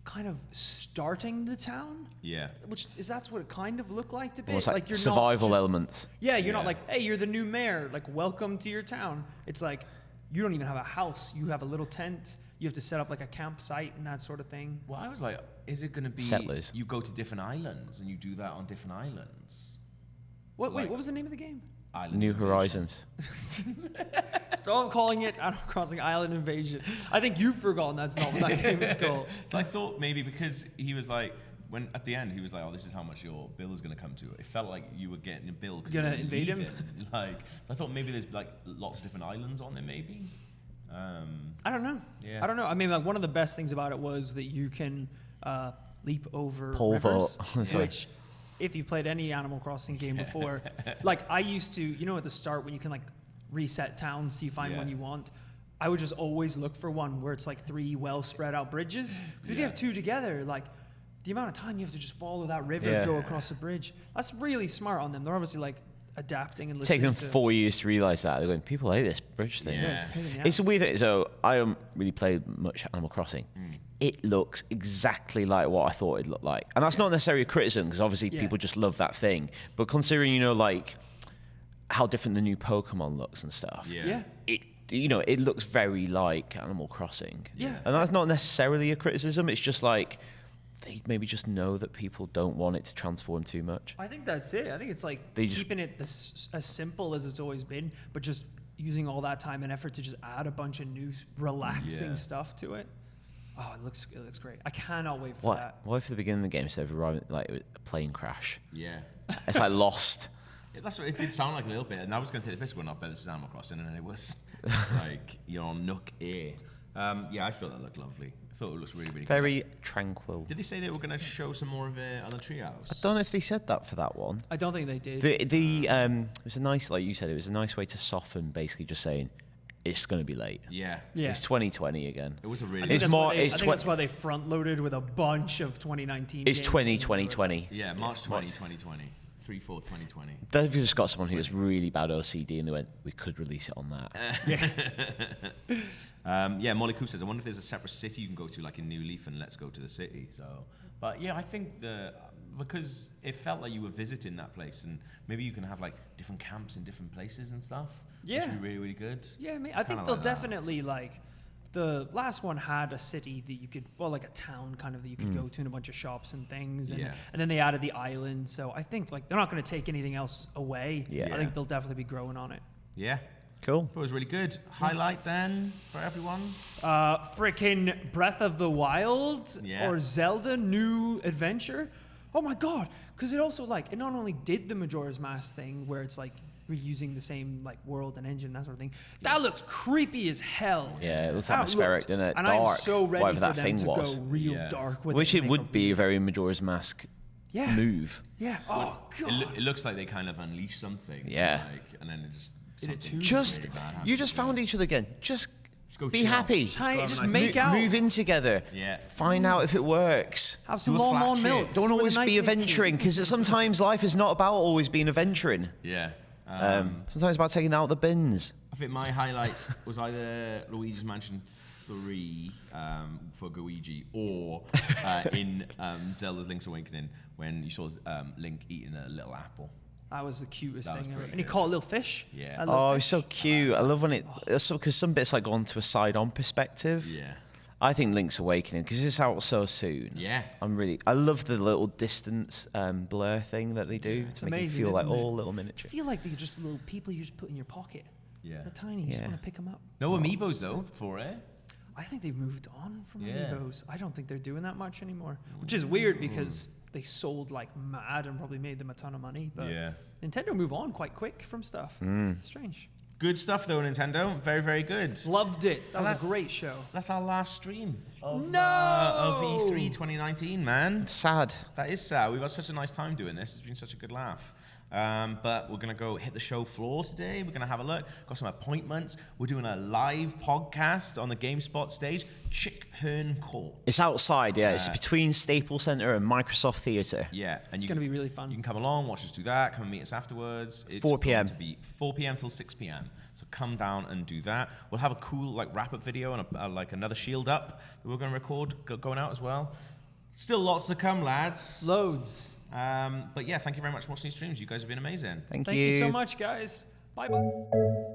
kind of starting the town. Yeah. Which is that's what it kind of looked like to be. Almost like you're survival not just, elements. Yeah, you're not like, hey, you're the new mayor. Like, welcome to your town. It's like you don't even have a house. You have a little tent. You have to set up like a campsite and that sort of thing. Well, I was like, is it going to be Settlers. You go to different islands and you do that on different islands? Wait, what was the name of the game? Island New Invasion. Horizons. Stop calling it Animal Crossing Island Invasion. I think you've forgotten that's not what that game is called. So I thought maybe because he was like, when at the end he was like, oh, this is how much your bill is going to come to. It felt like you were getting a bill. You're gonna invade him? Like, so I thought maybe there's like lots of different islands on there, maybe. I don't know. Yeah. I don't know. I mean, like one of the best things about it was that you can leap over Pole rivers, vault. which, if you've played any Animal Crossing game before, like I used to, you know, at the start when you can like reset towns so you find one you want. I would just always look for one where it's like 3 well spread out bridges. Because if you have 2 together, like the amount of time you have to just follow that river and go across a bridge, that's really smart on them. They're obviously like adapting and listening. Take them 4 years to realize that. They're going, people hate this bridge thing. Yeah. It's a weird thing. So I don't really play much Animal Crossing. It looks exactly like what I thought it looked like. And that's not necessarily a criticism because obviously people just love that thing. But considering, you know, like how different the new Pokemon looks and stuff. It looks very like Animal Crossing. Yeah. And that's not necessarily a criticism. It's just like they maybe just know that people don't want it to transform too much. I think that's it. I think it's like keeping it as simple as it's always been, but just using all that time and effort to just add a bunch of new relaxing stuff to it. Oh, it looks great. I cannot wait for that. What if at the beginning of the game instead of arriving like a plane crash? Yeah. It's like Lost. Yeah, that's what it did sound like a little bit. And I was going to take the piss going, I bet this is Animal Crossing, and then it was like, you're on Nook Air. Yeah, I thought that looked lovely. I thought it looks really, really Very good. tranquil. Did they say they were going to show some more of it on the treehouse? I don't know if they said that for that one. I don't think they did. It was a nice, like you said, it was a nice way to soften basically just saying, it's going to be late. Yeah. It's 2020. Again. It was a really... I think that's why they front-loaded with a bunch of 2019 It's games. 2020. Yeah, March 2020. 3/4/2020. They've just got someone who has really bad OCD and they went, we could release it on that. Yeah, Molly Coo says, I wonder if there's a separate city you can go to, like in New Leaf and Let's Go to the City. So, but yeah, I think because it felt like you were visiting that place and maybe you can have like different camps in different places and stuff. Yeah. Which would be really, really good. Yeah, I think they'll definitely like... The last one had a city that you could, well, like a town kind of that you could go to and a bunch of shops and things. And then they added the island. So I think like they're not going to take anything else away. I think they'll definitely be growing on it. Yeah. Cool. It was really good. Highlight then for everyone? Frickin' Breath of the Wild or Zelda New Adventure. Oh my God. Because it also like, it not only did the Majora's Mask thing where it's like, reusing the same like world and engine and that sort of thing. That looks creepy as hell. Yeah, it looks atmospheric, doesn't it? And Dark, I'm so ready whatever for that them thing to was. go real dark with Which it. It would be a very Majora's Mask move. Yeah. Oh God. It looks like they kind of unleash something. Yeah. Like, and then it just... Just, you just found each other again. Just be happy. Just make out. Move in together. Yeah. Find out if it works. Have some long milk. Don't always be adventuring because sometimes life is not about always being adventuring. Yeah. Sometimes it's about taking out the bins. I think my highlight was either Luigi's Mansion 3 for Luigi or in Zelda's Link's Awakening when you saw Link eating a little apple. That was the cutest thing ever. And he caught a little fish. Yeah. Oh, it's so cute. I love when because some bits like go on to a side-on perspective. Yeah. I think Link's Awakening, because it's out so soon. Yeah. I love the little distance blur thing that they do to make amazing, it feel like isn't it? all little miniature. I feel like they're just little people you just put in your pocket. Yeah. They're tiny. You just want to pick them up. No amiibos though for it. I think they've moved on from amiibos. I don't think they're doing that much anymore, which is weird because they sold like mad and probably made them a ton of money. But Yeah. Nintendo move on quite quick from stuff. Strange. Good stuff though, Nintendo. Very, very good. Loved it. That was a great show. That's our last stream of E3 2019, man. Sad. That is sad. We've had such a nice time doing this. It's been such a good laugh. But we're going to go hit the show floor today. We're going to have a look. Got some appointments. We're doing a live podcast on the GameSpot stage. Chick-Hearn Court. It's outside, yeah. It's between Staples Center and Microsoft Theater. Yeah. And it's going to be really fun. You can come along, watch us do that. Come and meet us afterwards. It's 4 p.m. going to be 4 p.m. till 6 p.m. So come down and do that. We'll have a cool like wrap-up video and like another shield up that we're going to record going out as well. Still lots to come, lads. Loads. But yeah, thank you very much for watching these streams. You guys have been amazing. Thank you. Thank you so much, guys. Bye-bye.